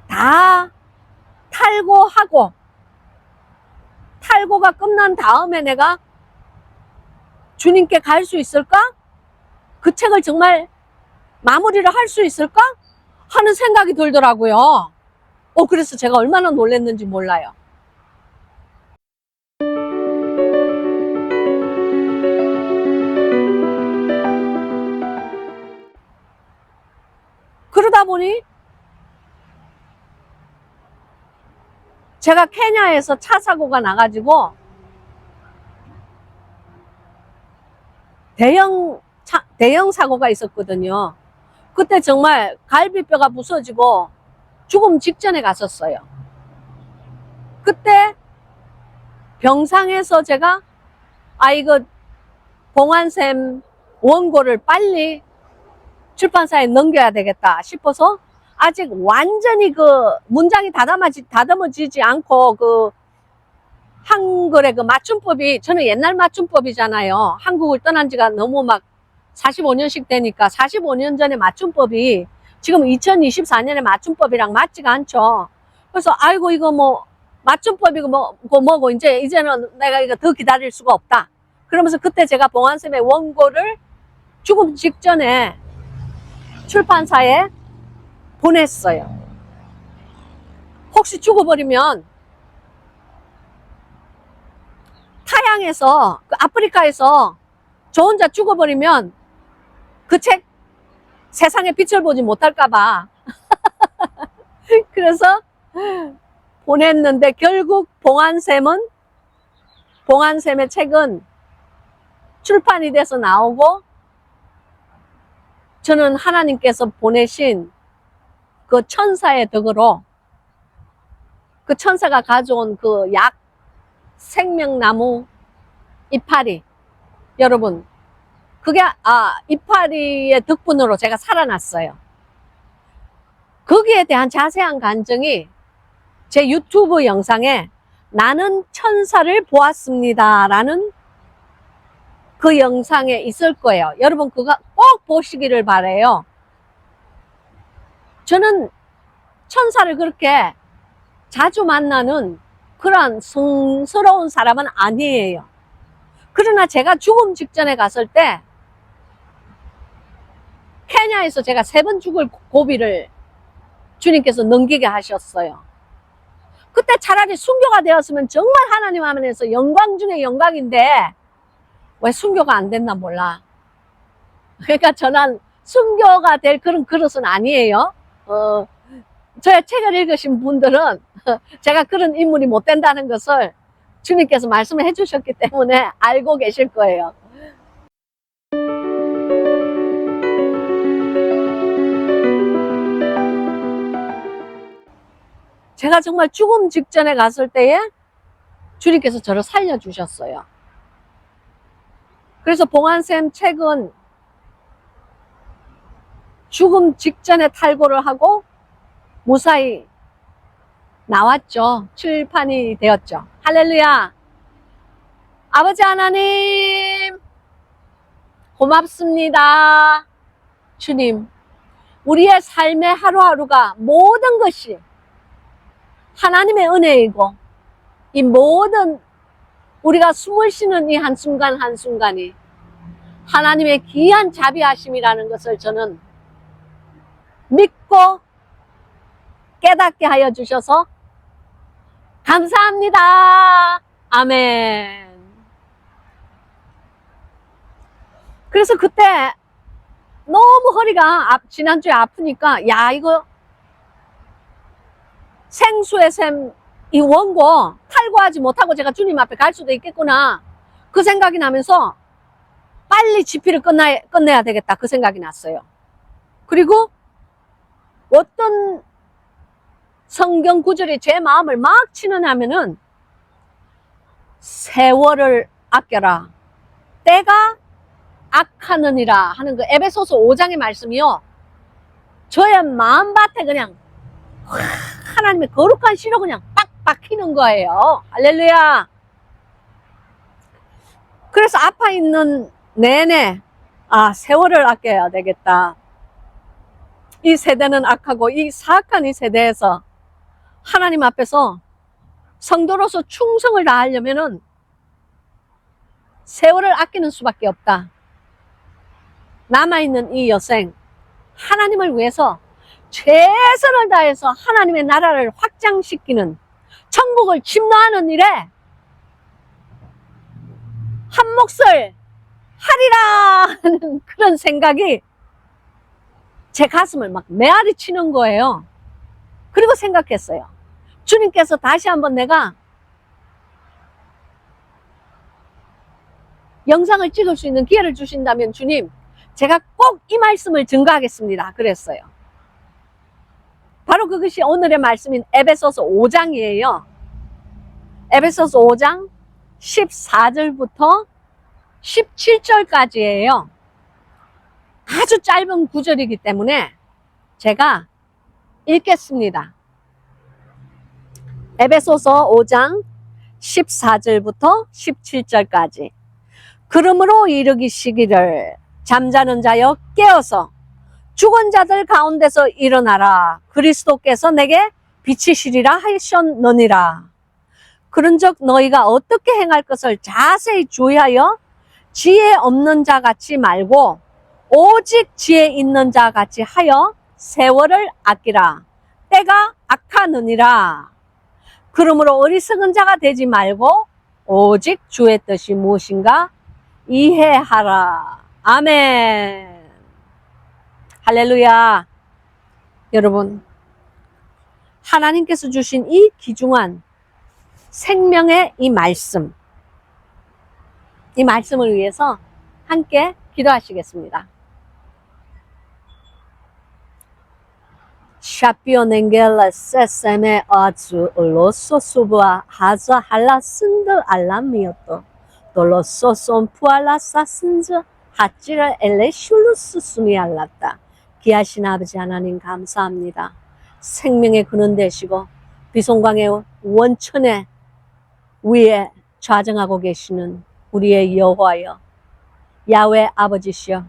다 탈고가 끝난 다음에 내가 주님께 갈 수 있을까? 그 책을 정말 마무리를 할 수 있을까? 하는 생각이 들더라고요. 그래서 제가 얼마나 놀랐는지 몰라요. 그러다 보니 제가 케냐에서 차 사고가 나가지고 대형 사고가 있었거든요. 그때 정말 갈비뼈가 부서지고 죽음 직전에 갔었어요. 그때 병상에서 제가 이거 봉안샘 원고를 빨리 출판사에 넘겨야 되겠다 싶어서 아직 완전히 그 문장이 다듬어지지 않고 그 한글의 그 맞춤법이 저는 옛날 맞춤법이잖아요. 한국을 떠난 지가 너무 막 45년씩 되니까 45년 전에 맞춤법이 지금 2024년에 맞춤법이랑 맞지가 않죠. 그래서 아이고 이거 뭐 맞춤법이고 뭐고 이제는 내가 이거 더 기다릴 수가 없다. 그러면서 그때 제가 봉안샘의 원고를 죽음 직전에 출판사에 보냈어요. 혹시 죽어버리면 타양에서 아프리카에서 저 혼자 죽어버리면 그 책 세상에 빛을 보지 못할까봐 그래서 보냈는데 결국 봉안샘의 책은 출판이 돼서 나오고 저는 하나님께서 보내신 그 천사의 덕으로 그 천사가 가져온 그 약 생명나무 이파리 여러분 그게 이파리의 덕분으로 제가 살아났어요. 거기에 대한 자세한 간증이 제 유튜브 영상에 나는 천사를 보았습니다 라는 그 영상에 있을 거예요. 여러분 그거 꼭 보시기를 바라요. 저는 천사를 그렇게 자주 만나는 그런 성스러운 사람은 아니에요. 그러나 제가 죽음 직전에 갔을 때 케냐에서 제가 3번 죽을 고비를 주님께서 넘기게 하셨어요. 그때 차라리 순교가 되었으면 정말 하나님 안에서 영광 중에 영광인데 왜 순교가 안 됐나 몰라. 그러니까 저는 순교가 될 그런 그릇은 아니에요. 저의 책을 읽으신 분들은 제가 그런 인물이 못 된다는 것을 주님께서 말씀을 해주셨기 때문에 알고 계실 거예요. 제가 정말 죽음 직전에 갔을 때에 주님께서 저를 살려주셨어요. 그래서 봉안쌤 책은 죽음 직전에 탈고를 하고 무사히 나왔죠. 출판이 되었죠. 할렐루야. 아버지 하나님 고맙습니다. 주님, 우리의 삶의 하루하루가 모든 것이 하나님의 은혜이고 이 모든 우리가 숨을 쉬는 이 한순간 한순간이 하나님의 귀한 자비하심이라는 것을 저는 믿고 깨닫게 하여 주셔서 감사합니다. 아멘. 그래서 그때 너무 허리가 지난주에 아프니까 야 이거 생수의 샘 이 원고 탈구하지 못하고 제가 주님 앞에 갈 수도 있겠구나 그 생각이 나면서 빨리 집필을 끝내야 되겠다 그 생각이 났어요. 그리고 어떤 성경 구절이 제 마음을 막 치느냐면은 세월을 아껴라 때가 악하느니라 하는 그 에베소서 5장의 말씀이요. 저의 마음밭에 그냥 하나님의 거룩한 씨로 그냥 빡 박히는 거예요. 할렐루야. 그래서 아파 있는 내내 세월을 아껴야 되겠다. 이 세대는 악하고 이 사악한 이 세대에서 하나님 앞에서 성도로서 충성을 다하려면은 세월을 아끼는 수밖에 없다. 남아있는 이 여생 하나님을 위해서 최선을 다해서 하나님의 나라를 확장시키는 천국을 침노하는 일에 한 몫을 하리라 하는 그런 생각이 제 가슴을 막 메아리 치는 거예요. 그리고 생각했어요. 주님께서 다시 한번 내가 영상을 찍을 수 있는 기회를 주신다면 주님 제가 꼭 이 말씀을 증거하겠습니다. 그랬어요. 바로 그것이 오늘의 말씀인 에베소서 5장이에요. 에베소서 5장 14절부터 17절까지예요. 아주 짧은 구절이기 때문에 제가 읽겠습니다. 에베소서 5장 14절부터 17절까지. 그러므로 이르기시기를 잠자는 자여 깨어서 죽은 자들 가운데서 일어나라. 그리스도께서 내게 비치시리라 하셨느니라. 그런즉 너희가 어떻게 행할 것을 자세히 주의하여 지혜 없는 자 같이 말고 오직 지혜 있는 자 같이 하여 세월을 아끼라. 때가 악하느니라. 그러므로 어리석은 자가 되지 말고 오직 주의 뜻이 무엇인가 이해하라. 아멘. 할렐루야. 여러분, 하나님께서 주신 이 귀중한 생명의 이 말씀을 위해서 함께 기도하시겠습니다. 샤피오넨겔라 세세메 아주 로소 수부아 하자 할라 쓴드 알람이었도 돌로소 솜푸알라 사슨즈 하찌라 엘레 슐루스 숨이 알랐다. 귀하신 아버지 하나님 감사합니다. 생명의 근원 되시고 비송강의 원천의 위에 좌정하고 계시는 우리의 여호와여 야훼 아버지시여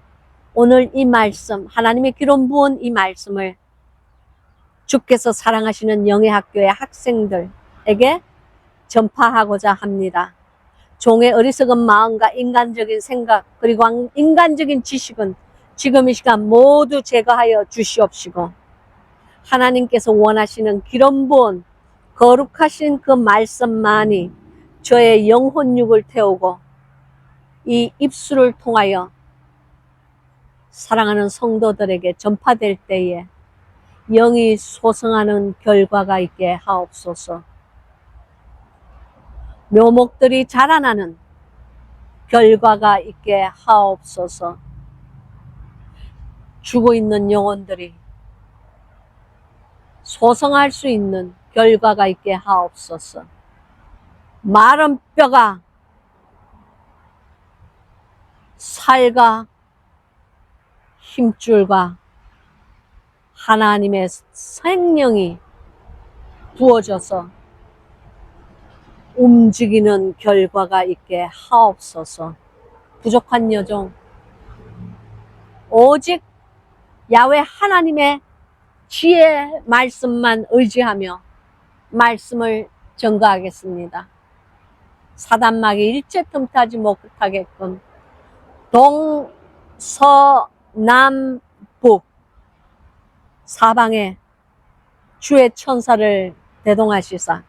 오늘 이 말씀 하나님의 기름 부은 이 말씀을 주께서 사랑하시는 영예학교의 학생들에게 전파하고자 합니다. 종의 어리석은 마음과 인간적인 생각 그리고 인간적인 지식은 지금 이 시간 모두 제거하여 주시옵시고 하나님께서 원하시는 기름 부은 거룩하신 그 말씀만이 저의 영혼육을 태우고 이 입술을 통하여 사랑하는 성도들에게 전파될 때에 영이 소성하는 결과가 있게 하옵소서. 묘목들이 자라나는 결과가 있게 하옵소서. 죽어 있는 영혼들이 소성할 수 있는 결과가 있게 하옵소서. 마른 뼈가 살과 힘줄과 하나님의 생명이 부어져서 움직이는 결과가 있게 하옵소서. 부족한 여종, 오직 야훼 하나님의 지혜 말씀만 의지하며 말씀을 전가하겠습니다. 사단마귀 일체 틈타지 못하게끔 동서남북 사방에 주의 천사를 대동하시사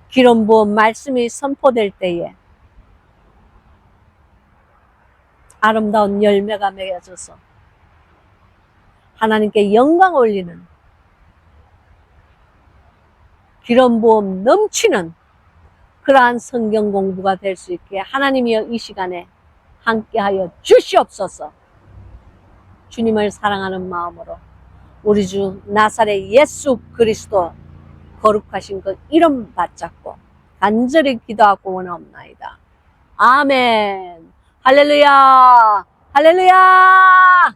기름 부은 말씀이 선포될 때에 아름다운 열매가 맺어져서 하나님께 영광 올리는 기름 부음 넘치는 그러한 성경 공부가 될 수 있게 하나님이여 이 시간에 함께하여 주시옵소서. 주님을 사랑하는 마음으로 우리 주 나사렛 예수 그리스도 거룩하신 그 이름 받잡고 간절히 기도하고 원하옵나이다. 아멘. 할렐루야. 할렐루야.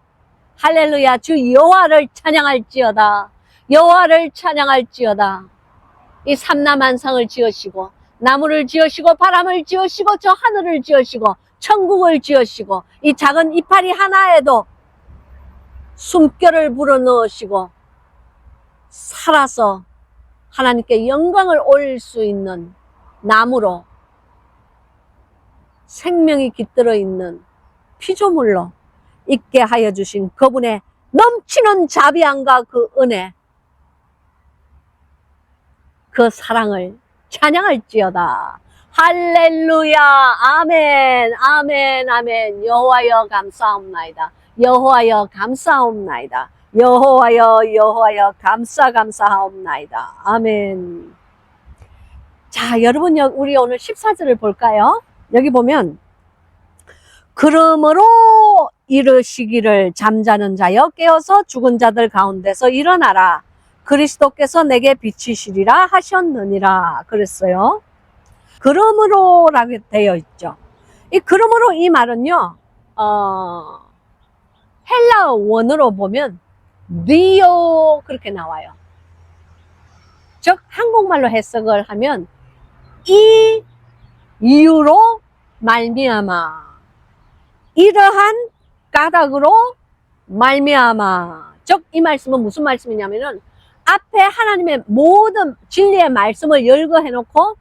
할렐루야. 주 여호와를 찬양할지어다. 여호와를 찬양할지어다. 이 삼라만상을 지으시고 나무를 지으시고 바람을 지으시고 저 하늘을 지으시고 천국을 지으시고 이 작은 이파리 하나에도 숨결을 불어넣으시고 살아서 하나님께 영광을 올릴 수 있는 나무로 생명이 깃들어 있는 피조물로 있게 하여 주신 그분의 넘치는 자비함과 그 은혜, 그 사랑을 찬양할지어다. 할렐루야. 아멘. 아멘. 아멘. 여호와여 감사옵나이다. 여호와여 감사옵나이다. 여호와여 감사하옵나이다. 아멘. 자, 여러분 우리 오늘 14절을 볼까요? 여기 보면 그러므로 이르시기를 잠자는 자여 깨어서 죽은 자들 가운데서 일어나라. 그리스도께서 내게 비치시리라 하셨느니라 그랬어요. 그러므로라고 되어 있죠. 이 그러므로 이 말은요, 헬라어 원어로 보면 디오 그렇게 나와요. 즉 한국말로 해석을 하면 이 이유로 말미암아, 이러한 까닭으로 말미암아. 즉 이 말씀은 무슨 말씀이냐면은 앞에 하나님의 모든 진리의 말씀을 열거해 놓고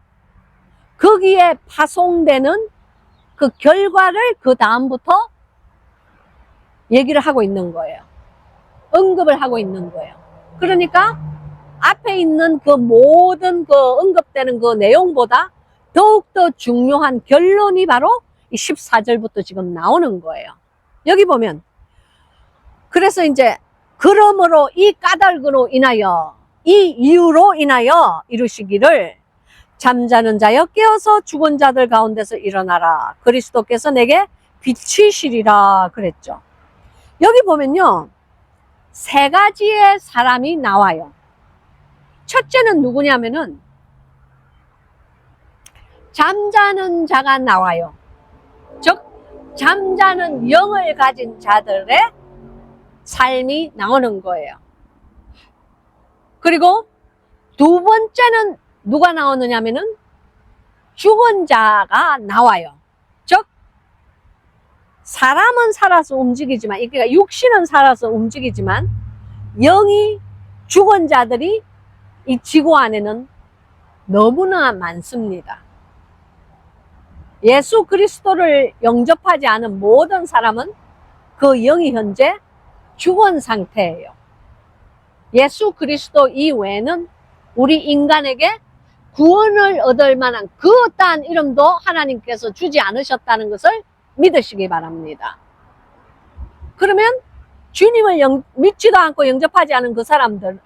거기에 파송되는 그 결과를 그 다음부터 얘기를 하고 있는 거예요. 언급을 하고 있는 거예요. 그러니까 앞에 있는 그 모든 그 언급되는 그 내용보다 더욱더 중요한 결론이 바로 이 14절부터 지금 나오는 거예요. 여기 보면 그래서 이제 그러므로 이 까닭으로 인하여 이 이유로 인하여 이루시기를 잠자는 자여 깨어서 죽은 자들 가운데서 일어나라. 그리스도께서 내게 비치시리라 그랬죠. 여기 보면요, 세 가지의 사람이 나와요. 첫째는 누구냐면은 잠자는 자가 나와요. 즉 잠자는 영을 가진 자들의 삶이 나오는 거예요. 그리고 두 번째는 누가 나오느냐면은 죽은 자가 나와요. 즉 사람은 살아서 움직이지만, 그러니까 육신은 살아서 움직이지만 영이 죽은 자들이 이 지구 안에는 너무나 많습니다. 예수 그리스도를 영접하지 않은 모든 사람은 그 영이 현재 죽은 상태예요. 예수 그리스도 이외에는 우리 인간에게 구원을 얻을 만한 그 어떠한 이름도 하나님께서 주지 않으셨다는 것을 믿으시기 바랍니다. 그러면 주님을 믿지도 않고 영접하지 않은 그 사람들,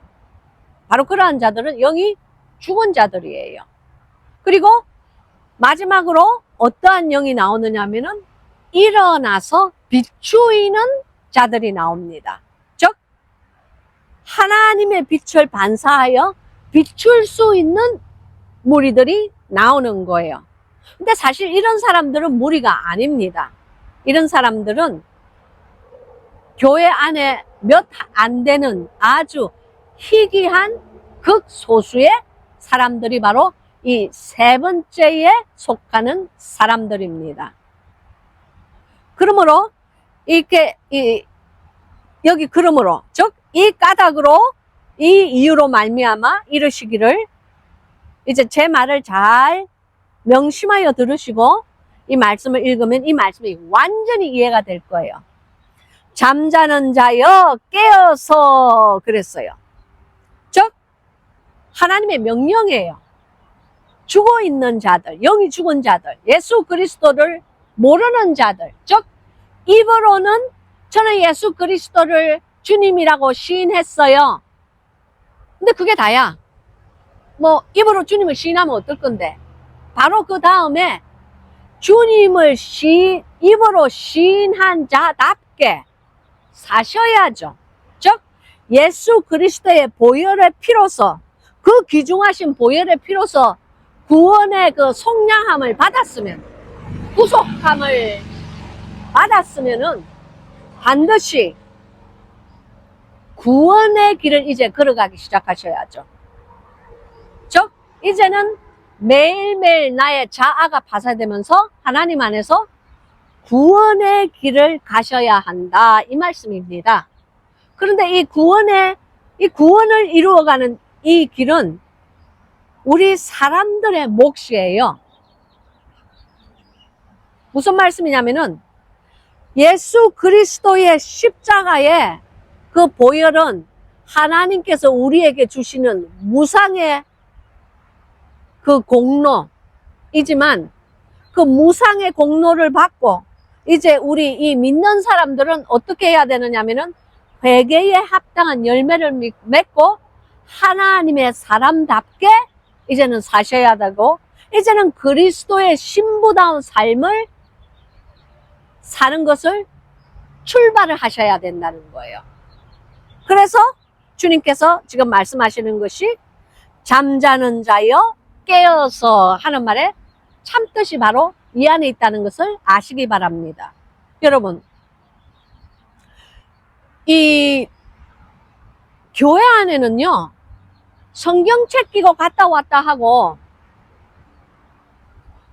바로 그러한 자들은 영이 죽은 자들이에요. 그리고 마지막으로 어떠한 영이 나오느냐 하면은 일어나서 비추이는 자들이 나옵니다. 즉 하나님의 빛을 반사하여 비출 수 있는 무리들이 나오는 거예요. 근데 사실 이런 사람들은 무리가 아닙니다. 이런 사람들은 교회 안에 몇 안 되는 아주 희귀한 극소수의 사람들이 바로 이 세 번째에 속하는 사람들입니다. 그러므로 이렇게 여기 그러므로 즉 이 까닭으로 이 이유로 말미암아 이르시기를, 이제 제 말을 잘 명심하여 들으시고 이 말씀을 읽으면 이 말씀이 완전히 이해가 될 거예요. 잠자는 자여 깨어서 그랬어요. 즉 하나님의 명령이에요. 죽어 있는 자들, 영이 죽은 자들, 예수 그리스도를 모르는 자들, 즉 입으로는 저는 예수 그리스도를 주님이라고 시인했어요. 근데 그게 다야. 뭐 입으로 주님을 시인하면 어떨 건데, 바로 그 다음에 주님을 입으로 시인한 자답게 사셔야죠. 즉 예수 그리스도의 보혈의 피로서, 그 귀중하신 보혈의 피로서 구원의 그 속량함을 받았으면, 구속함을 받았으면은 반드시 구원의 길을 이제 걸어가기 시작하셔야죠. 즉 이제는 매일매일 나의 자아가 파쇄되면서 하나님 안에서 구원의 길을 가셔야 한다, 이 말씀입니다. 그런데 이 구원을 이루어가는 이 길은 우리 사람들의 몫이에요. 무슨 말씀이냐면은 예수 그리스도의 십자가의 그 보혈은 하나님께서 우리에게 주시는 무상의 그 공로이지만, 그 무상의 공로를 받고 이제 우리 이 믿는 사람들은 어떻게 해야 되느냐면은 회개에 합당한 열매를 맺고 하나님의 사람답게 이제는 사셔야 되고, 이제는 그리스도의 신부다운 삶을 사는 것을 출발을 하셔야 된다는 거예요. 그래서 주님께서 지금 말씀하시는 것이 잠자는 자여 깨어서 하는 말에 참뜻이 바로 이 안에 있다는 것을 아시기 바랍니다. 여러분, 이 교회 안에는요, 성경책 끼고 갔다 왔다 하고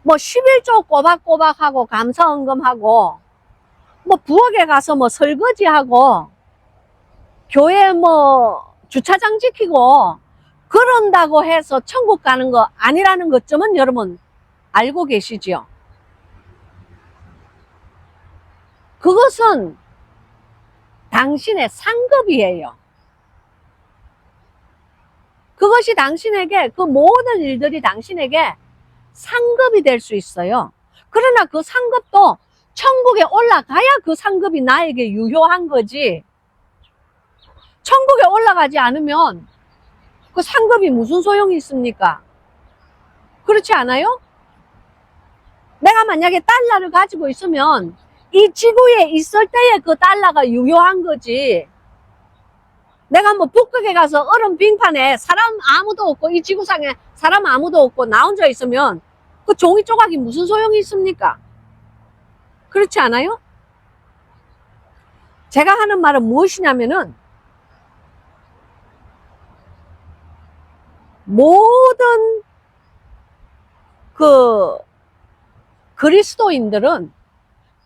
뭐 11조 꼬박꼬박 하고 감사헌금하고 뭐 부엌에 가서 뭐 설거지하고 교회 뭐 주차장 지키고 그런다고 해서 천국 가는 거 아니라는 것점은 여러분 알고 계시지요? 그것은 당신의 상급이에요. 그것이 당신에게, 그 모든 일들이 당신에게 상급이 될 수 있어요. 그러나 그 상급도 천국에 올라가야 그 상급이 나에게 유효한 거지, 천국에 올라가지 않으면 그 상급이 무슨 소용이 있습니까? 그렇지 않아요? 내가 만약에 달러를 가지고 있으면 이 지구에 있을 때에 그 달러가 유효한 거지, 내가 뭐 북극에 가서 얼음 빙판에 사람 아무도 없고 이 지구상에 사람 아무도 없고 나 혼자 있으면 그 종이 조각이 무슨 소용이 있습니까? 그렇지 않아요? 제가 하는 말은 무엇이냐면은 모든 그 그리스도인들은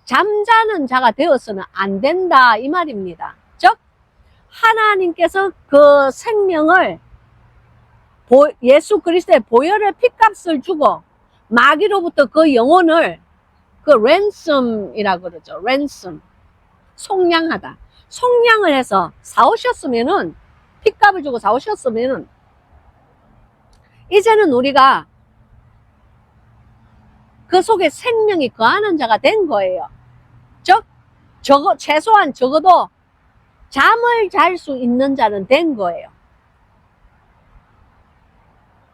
잠자는 자가 되어서는 안 된다, 이 말입니다. 즉 하나님께서 그 생명을 예수 그리스도의 보혈의 핏값을 주고 마귀로부터 그 영혼을, 그 랜섬이라고 그러죠. 랜섬, 속량하다. 속량을 해서 사오셨으면은, 핏값을 주고 사오셨으면은 이제는 우리가 그 속에 생명이 거하는 자가 된 거예요. 즉 최소한 적어도 잠을 잘 수 있는 자는 된 거예요.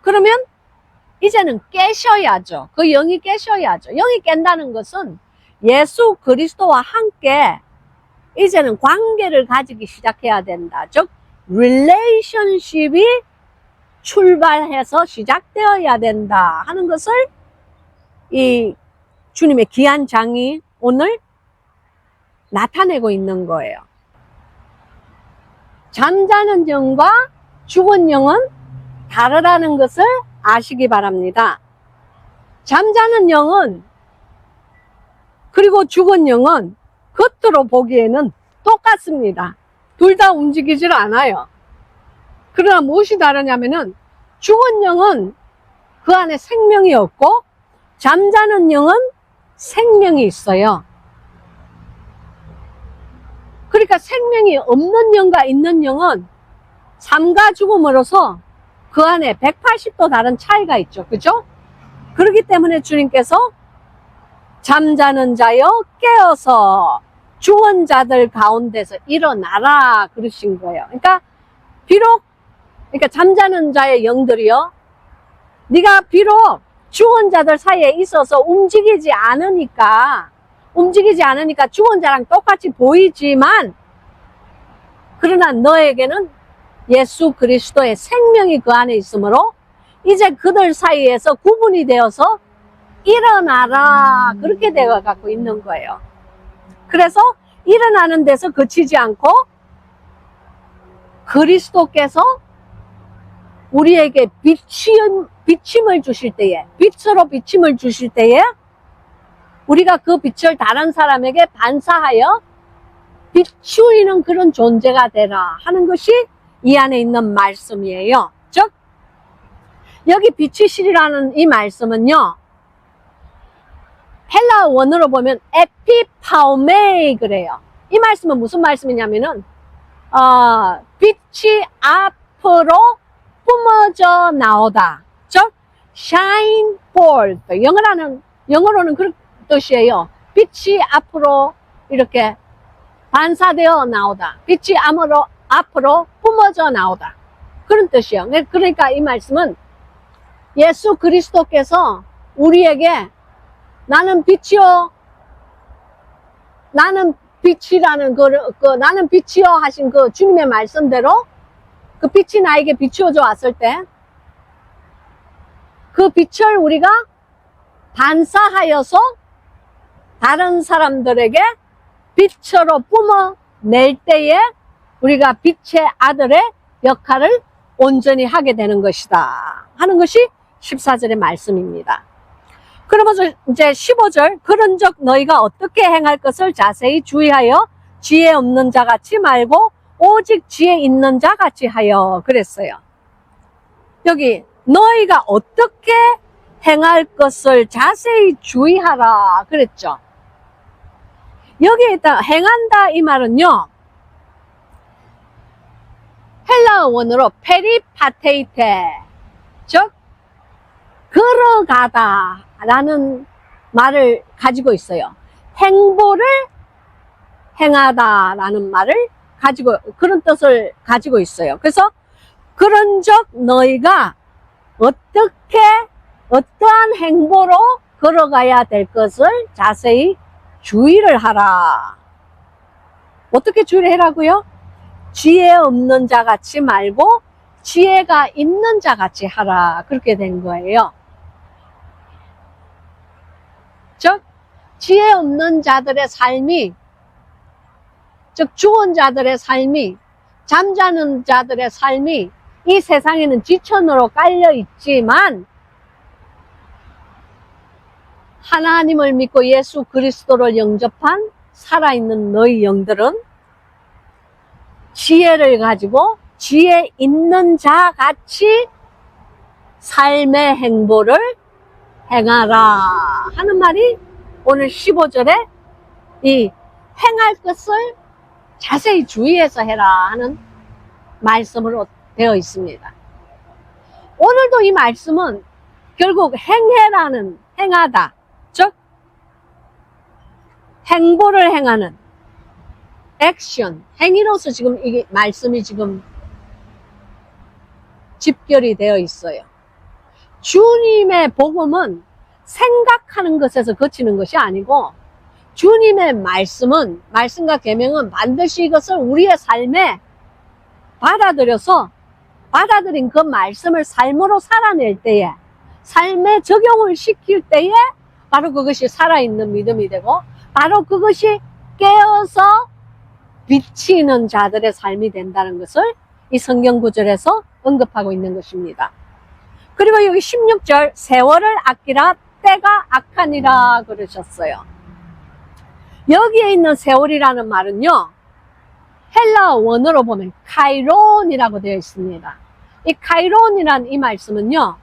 그러면 이제는 깨셔야죠. 그 영이 깨셔야죠. 영이 깬다는 것은 예수 그리스도와 함께 이제는 관계를 가지기 시작해야 된다. 즉 릴레이션십이 출발해서 시작되어야 된다 하는 것을 이 주님의 귀한 장이 오늘 나타내고 있는 거예요. 잠자는 영과 죽은 영은 다르다는 것을 아시기 바랍니다. 잠자는 영은 그리고 죽은 영은 겉으로 보기에는 똑같습니다. 둘 다 움직이질 않아요. 그러나 무엇이 다르냐면은 죽은 영은 그 안에 생명이 없고 잠자는 영은 생명이 있어요. 그러니까 생명이 없는 영과 있는 영은 삶과 죽음으로서 그 안에 180도 다른 차이가 있죠. 그죠? 그렇기 때문에 주님께서 잠자는 자여 깨어서 죽은 자들 가운데서 일어나라 그러신 거예요. 그러니까 잠자는 자의 영들이요, 네가 비록 죽은 자들 사이에 있어서 움직이지 않으니까 죽은 자랑 똑같이 보이지만, 그러나 너에게는 예수 그리스도의 생명이 그 안에 있으므로 이제 그들 사이에서 구분이 되어서 일어나라 그렇게 되어 갖고 있는 거예요. 그래서 일어나는 데서 그치지 않고 그리스도께서 우리에게 비침을 주실 때에, 빛으로 비침을 주실 때에 우리가 그 빛을 다른 사람에게 반사하여 비추이는 그런 존재가 되라 하는 것이 이 안에 있는 말씀이에요. 즉 여기 비치시리라는 이 말씀은요, 헬라어 원어로 보면 에피파오메이 그래요. 이 말씀은 무슨 말씀이냐면은 빛이 앞으로 뿜어져 나오다. 즉 shine forth. 영어로는 그런 뜻이에요. 빛이 앞으로 이렇게 반사되어 나오다. 빛이 앞으로 뿜어져 나오다. 그런 뜻이에요. 그러니까 이 말씀은 예수 그리스도께서 우리에게 나는 빛이요, 나는 빛이라는 나는 빛이요 하신 그 주님의 말씀대로 그 빛이 나에게 비추어져 왔을 때 그 빛을 우리가 반사하여서 다른 사람들에게 빛으로 뿜어낼 때에 우리가 빛의 아들의 역할을 온전히 하게 되는 것이다 하는 것이 14절의 말씀입니다. 그러면서 이제 15절, 그런즉 너희가 어떻게 행할 것을 자세히 주의하여 지혜 없는 자 같이 말고 오직 지혜 있는 자 같이 하여 그랬어요. 여기 너희가 어떻게 행할 것을 자세히 주의하라 그랬죠. 여기에 있다 행한다 이 말은요, 헬라어 원어로 페리파테이테, 즉 걸어가다 라는 말을 가지고 있어요. 행보를 행하다 라는 말을 그런 뜻을 가지고 있어요. 그래서 그런즉 너희가 어떠한 행보로 걸어가야 될 것을 자세히 주의를 하라. 어떻게 주의를 하라고요? 지혜 없는 자 같이 말고 지혜가 있는 자 같이 하라. 그렇게 된 거예요. 즉 지혜 없는 자들의 삶이, 즉 죽은 자들의 삶이, 잠자는 자들의 삶이 이 세상에는 지천으로 깔려 있지만 하나님을 믿고 예수 그리스도를 영접한 살아있는 너희 영들은 지혜를 가지고 지혜 있는 자 같이 삶의 행보를 행하라 하는 말이 오늘 15절에 이 행할 것을 자세히 주의해서 해라 하는 말씀으로 되어 있습니다. 오늘도 이 말씀은 결국 행하다, 즉 행보를 행하는 액션, 행위로서 지금 이게 말씀이 지금 집결이 되어 있어요. 주님의 복음은 생각하는 것에서 거치는 것이 아니고 주님의 말씀은, 말씀과 계명은 반드시 이것을 우리의 삶에 받아들여서 받아들인 그 말씀을 삶으로 살아낼 때에, 삶에 적용을 시킬 때에 바로 그것이 살아있는 믿음이 되고 바로 그것이 깨어서 비치는 자들의 삶이 된다는 것을 이 성경 구절에서 언급하고 있는 것입니다. 그리고 여기 16절 세월을 아끼라 때가 악하니라 그러셨어요. 여기에 있는 세월이라는 말은요, 헬라어 원어로 보면 카이론이라고 되어 있습니다. 이 카이론이라는 이 말씀은요,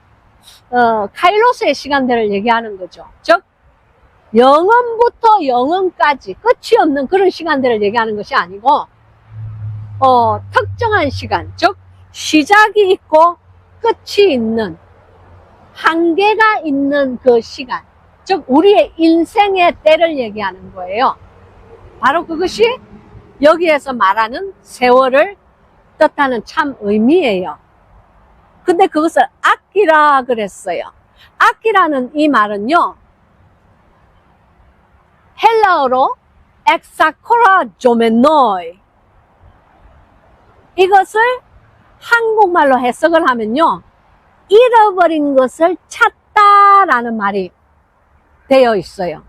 카이로스의 시간대를 얘기하는 거죠. 즉 영원부터 영원까지 끝이 없는 그런 시간대를 얘기하는 것이 아니고 특정한 시간, 즉 시작이 있고 끝이 있는, 한계가 있는 그 시간, 즉 우리의 인생의 때를 얘기하는 거예요. 바로 그것이 여기에서 말하는 세월을 뜻하는 참 의미예요. 근데 그것을 아끼라 그랬어요. 아끼라는 이 말은요, 헬라어로 엑사코라 조메노이, 이것을 한국말로 해석을 하면요, 잃어버린 것을 찾다라는 말이 되어 있어요.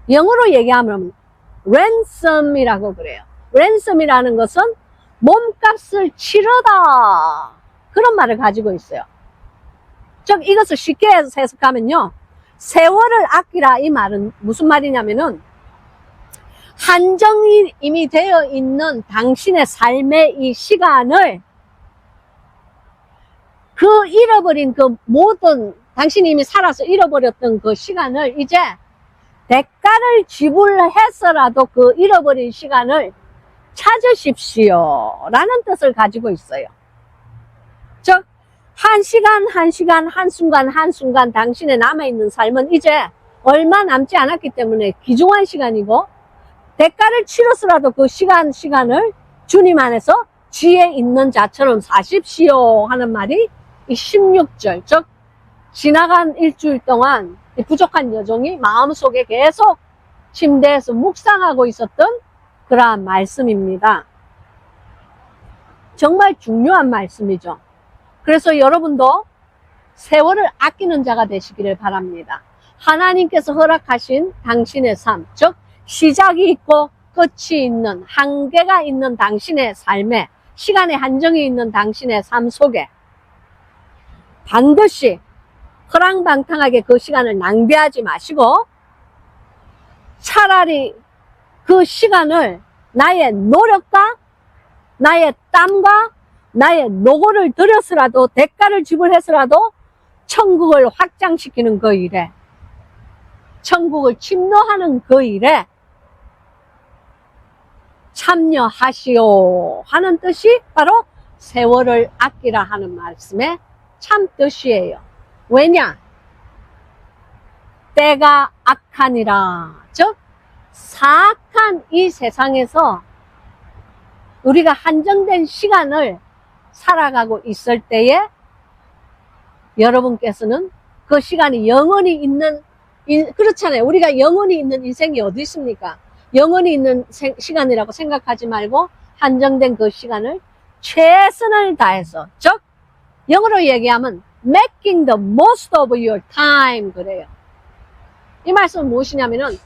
영어로 얘기하면 ransom이라고 그래요. ransom이라는 것은 몸값을 치르다, 그런 말을 가지고 있어요. 즉 이것을 쉽게 해석하면요, 세월을 아끼라 이 말은 무슨 말이냐면은 한정이 이미 되어 있는 당신의 삶의 이 시간을, 그 잃어버린 그 모든, 당신이 이미 살아서 잃어버렸던 그 시간을 이제 대가를 지불해서라도 그 잃어버린 시간을 찾으십시오 라는 뜻을 가지고 있어요. 즉 한 시간 한 시간, 한순간 한순간 당신의 남아있는 삶은 이제 얼마 남지 않았기 때문에 귀중한 시간이고, 대가를 치러서라도 그 시간을 주님 안에서 지혜 있는 자처럼 사십시오 하는 말이 이 16절, 즉 지나간 일주일 동안 이 부족한 여종이 마음속에 계속 침대에서 묵상하고 있었던 그러한 말씀입니다. 정말 중요한 말씀이죠. 그래서 여러분도 세월을 아끼는 자가 되시기를 바랍니다. 하나님께서 허락하신 당신의 삶, 즉 시작이 있고 끝이 있는, 한계가 있는 당신의 삶에, 시간의 한정이 있는 당신의 삶 속에 반드시 허랑방탕하게 그 시간을 낭비하지 마시고 차라리 그 시간을 나의 노력과 나의 땀과 나의 노고를 들여서라도, 대가를 지불해서라도 천국을 확장시키는 그 일에, 천국을 침노하는 그 일에 참여하시오 하는 뜻이 바로 세월을 아끼라 하는 말씀의 참 뜻이에요. 왜냐? 때가 악하니라. 즉 사악한 이 세상에서 우리가 한정된 시간을 살아가고 있을 때에 여러분께서는 그 시간이 영원히 있는, 그렇잖아요. 우리가 영원히 있는 인생이 어디 있습니까? 영원히 있는 시간이라고 생각하지 말고 한정된 그 시간을 최선을 다해서, 즉 영어로 얘기하면 making the most of your time 그래요. 이 말씀은 무엇이냐면은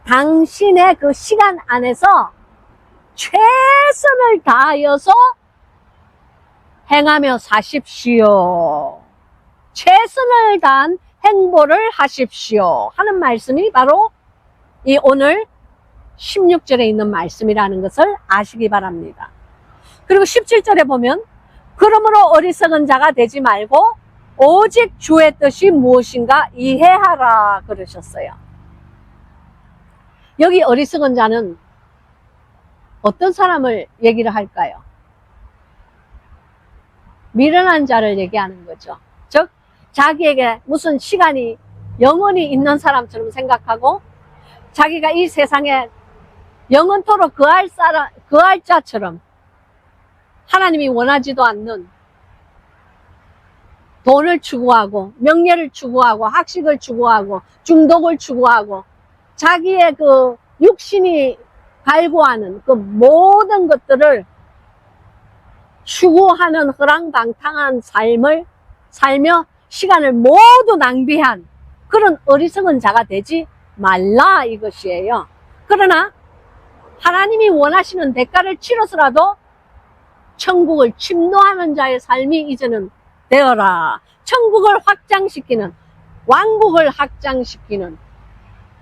당신의 그 시간 안에서 최선을 다하여서 행하며 사십시오. 최선을 다한 행보를 하십시오 하는 말씀이 바로 이 오늘 16절에 있는 말씀이라는 것을 아시기 바랍니다. 그리고 17절에 보면 그러므로 어리석은 자가 되지 말고 오직 주의 뜻이 무엇인가 이해하라 그러셨어요. 여기 어리석은 자는 어떤 사람을 얘기를 할까요? 미련한 자를 얘기하는 거죠. 즉 자기에게 무슨 시간이 영원히 있는 사람처럼 생각하고 자기가 이 세상에 영원토록 거할 자처럼 하나님이 원하지도 않는 돈을 추구하고 명예를 추구하고 학식을 추구하고 중독을 추구하고 자기의 그 육신이 갈구하는 그 모든 것들을 추구하는 허랑방탕한 삶을 살며 시간을 모두 낭비한 그런 어리석은 자가 되지 말라 이것이에요. 그러나 하나님이 원하시는 대가를 치러서라도 천국을 침노하는 자의 삶이 이제는 되어라. 천국을 확장시키는, 왕국을 확장시키는,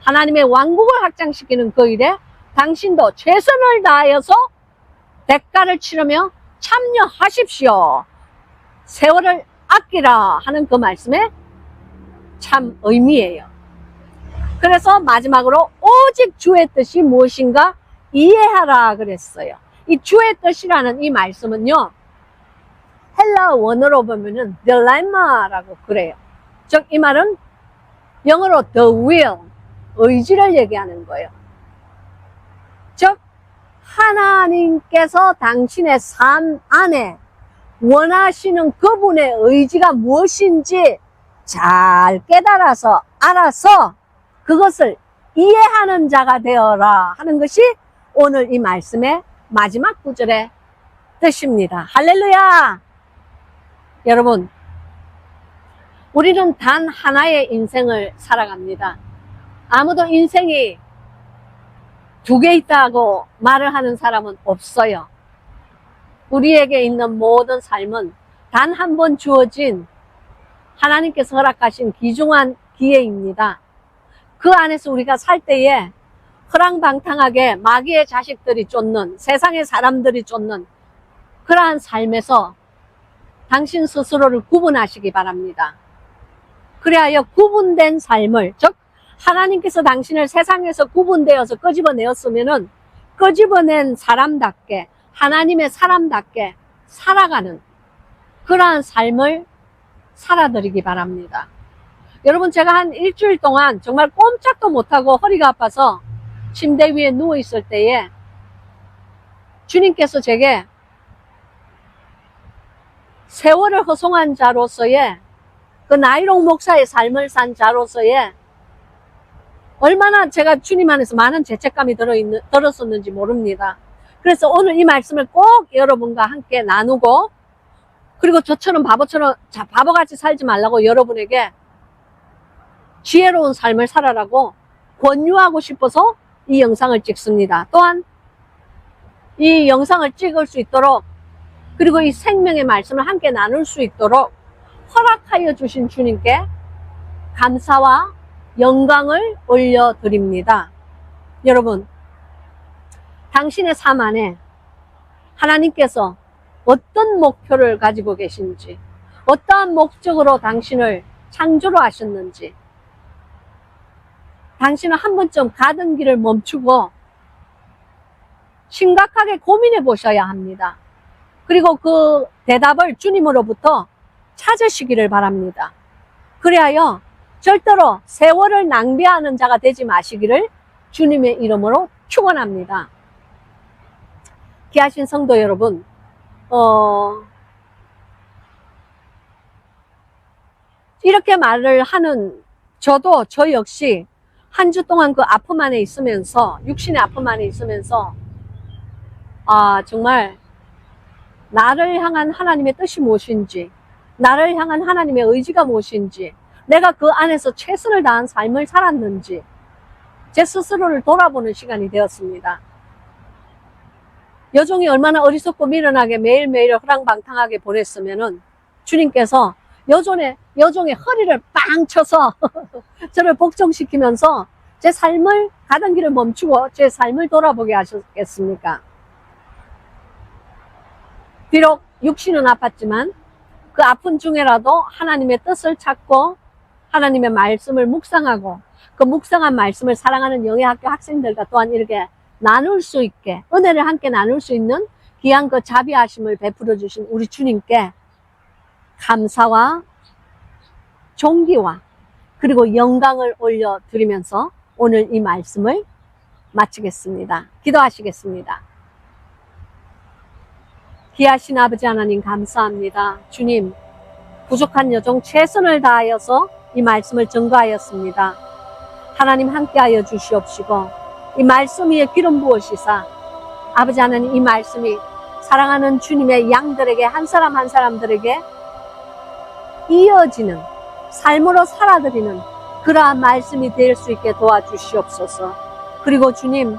하나님의 왕국을 확장시키는 그 일에 당신도 최선을 다하여서 대가를 치르며 참여하십시오. 세월을 아끼라 하는 그 말씀에 참 의미예요. 그래서 마지막으로 오직 주의 뜻이 무엇인가 이해하라 그랬어요. 이 주의 뜻이라는 이 말씀은요, 헬라 원어로 보면은 딜레마라고 그래요. 즉 이 말은 영어로 the will, 의지를 얘기하는 거예요. 즉 하나님께서 당신의 삶 안에 원하시는 그분의 의지가 무엇인지 잘 깨달아서 알아서 그것을 이해하는 자가 되어라 하는 것이 오늘 이 말씀의 마지막 구절의 뜻입니다. 할렐루야! 여러분, 우리는 단 하나의 인생을 살아갑니다. 아무도 인생이 두 개 있다고 말을 하는 사람은 없어요. 우리에게 있는 모든 삶은 단 한 번 주어진 하나님께서 허락하신 귀중한 기회입니다. 그 안에서 우리가 살 때에 허랑방탕하게 마귀의 자식들이 쫓는, 세상의 사람들이 쫓는 그러한 삶에서 당신 스스로를 구분하시기 바랍니다. 그리하여 구분된 삶을, 즉 하나님께서 당신을 세상에서 구분되어서 끄집어내었으면은 끄집어낸 사람답게, 하나님의 사람답게 살아가는 그러한 삶을 살아드리기 바랍니다. 여러분, 제가 한 일주일 동안 정말 꼼짝도 못하고 허리가 아파서 침대 위에 누워 있을 때에 주님께서 제게 세월을 허송한 자로서의 그 나이롱 목사의 삶을 산 자로서의 얼마나 제가 주님 안에서 많은 죄책감이 들었었는지 모릅니다. 그래서 오늘 이 말씀을 꼭 여러분과 함께 나누고, 그리고 저처럼 바보같이 살지 말라고 여러분에게 지혜로운 삶을 살아라고 권유하고 싶어서 이 영상을 찍습니다. 또한 이 영상을 찍을 수 있도록, 그리고 이 생명의 말씀을 함께 나눌 수 있도록 허락하여 주신 주님께 감사와 영광을 올려드립니다. 여러분, 당신의 삶 안에 하나님께서 어떤 목표를 가지고 계신지, 어떠한 목적으로 당신을 창조로 하셨는지, 당신은 한 번쯤 가던 길을 멈추고 심각하게 고민해 보셔야 합니다. 그리고 그 대답을 주님으로부터 찾으시기를 바랍니다. 그리하여 절대로 세월을 낭비하는 자가 되지 마시기를 주님의 이름으로 축원합니다. 귀하신 성도 여러분, 이렇게 말을 하는 저도 저 역시 한 주 동안 그 아픔 안에 있으면서, 육신의 아픔 안에 있으면서 정말 나를 향한 하나님의 뜻이 무엇인지, 나를 향한 하나님의 의지가 무엇인지, 내가 그 안에서 최선을 다한 삶을 살았는지 제 스스로를 돌아보는 시간이 되었습니다. 여종이 얼마나 어리석고 미련하게 매일매일 허랑방탕하게 보냈으면은 주님께서 여종의 허리를 빵 쳐서 저를 복종시키면서 제 삶을, 가던 길을 멈추고 제 삶을 돌아보게 하셨겠습니까? 비록 육신은 아팠지만 그 아픈 중에라도 하나님의 뜻을 찾고 하나님의 말씀을 묵상하고 그 묵상한 말씀을 사랑하는 영예학교 학생들과 또한 이렇게 나눌 수 있게, 은혜를 함께 나눌 수 있는 귀한 그 자비하심을 베풀어 주신 우리 주님께 감사와 존귀와 그리고 영광을 올려드리면서 오늘 이 말씀을 마치겠습니다. 기도하시겠습니다. 귀하신 아버지 하나님 감사합니다. 주님, 부족한 여종 최선을 다하여서 이 말씀을 전가하였습니다. 하나님 함께하여 주시옵시고 이 말씀 위에 기름 부으시사 아버지 하나님 이 말씀이 사랑하는 주님의 양들에게 한 사람 한 사람들에게 이어지는 삶으로 살아드리는 그러한 말씀이 될 수 있게 도와주시옵소서. 그리고 주님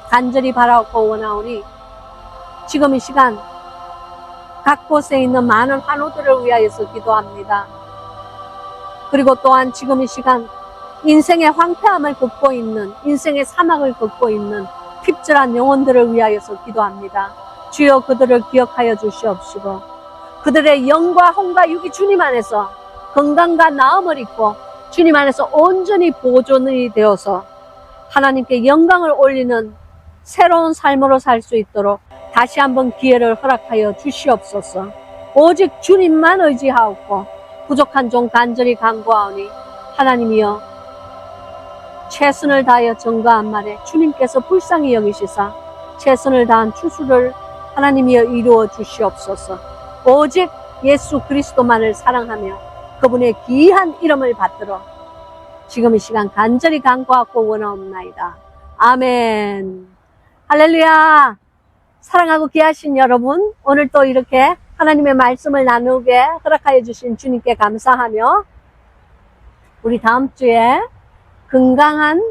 간절히 바라고 원하오니 지금 이 시간 각 곳에 있는 많은 환우들을 위하여서 기도합니다. 그리고 또한 지금 이 시간 인생의 황폐함을 걷고 있는 인생의 사막을 걷고 있는 핍절한 영혼들을 위하여서 기도합니다. 주여 그들을 기억하여 주시옵시고 그들의 영과 혼과 육이 주님 안에서 건강과 나음을 입고 주님 안에서 온전히 보존이 되어서 하나님께 영광을 올리는 새로운 삶으로 살 수 있도록 다시 한번 기회를 허락하여 주시옵소서. 오직 주님만 의지하옵고 부족한 종 간절히 간구하오니 하나님이여 최선을 다하여 전가한 말에 주님께서 불쌍히 여기시사 최선을 다한 추수를 하나님이여 이루어 주시옵소서. 오직 예수 그리스도만을 사랑하며 그분의 귀한 이름을 받들어 지금 이 시간 간절히 간구하고 원하옵나이다. 아멘. 할렐루야. 사랑하고 귀하신 여러분, 오늘 또 이렇게 하나님의 말씀을 나누게 허락하여 주신 주님께 감사하며 우리 다음 주에 건강한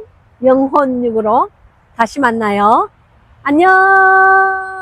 영혼육으로 다시 만나요. 안녕.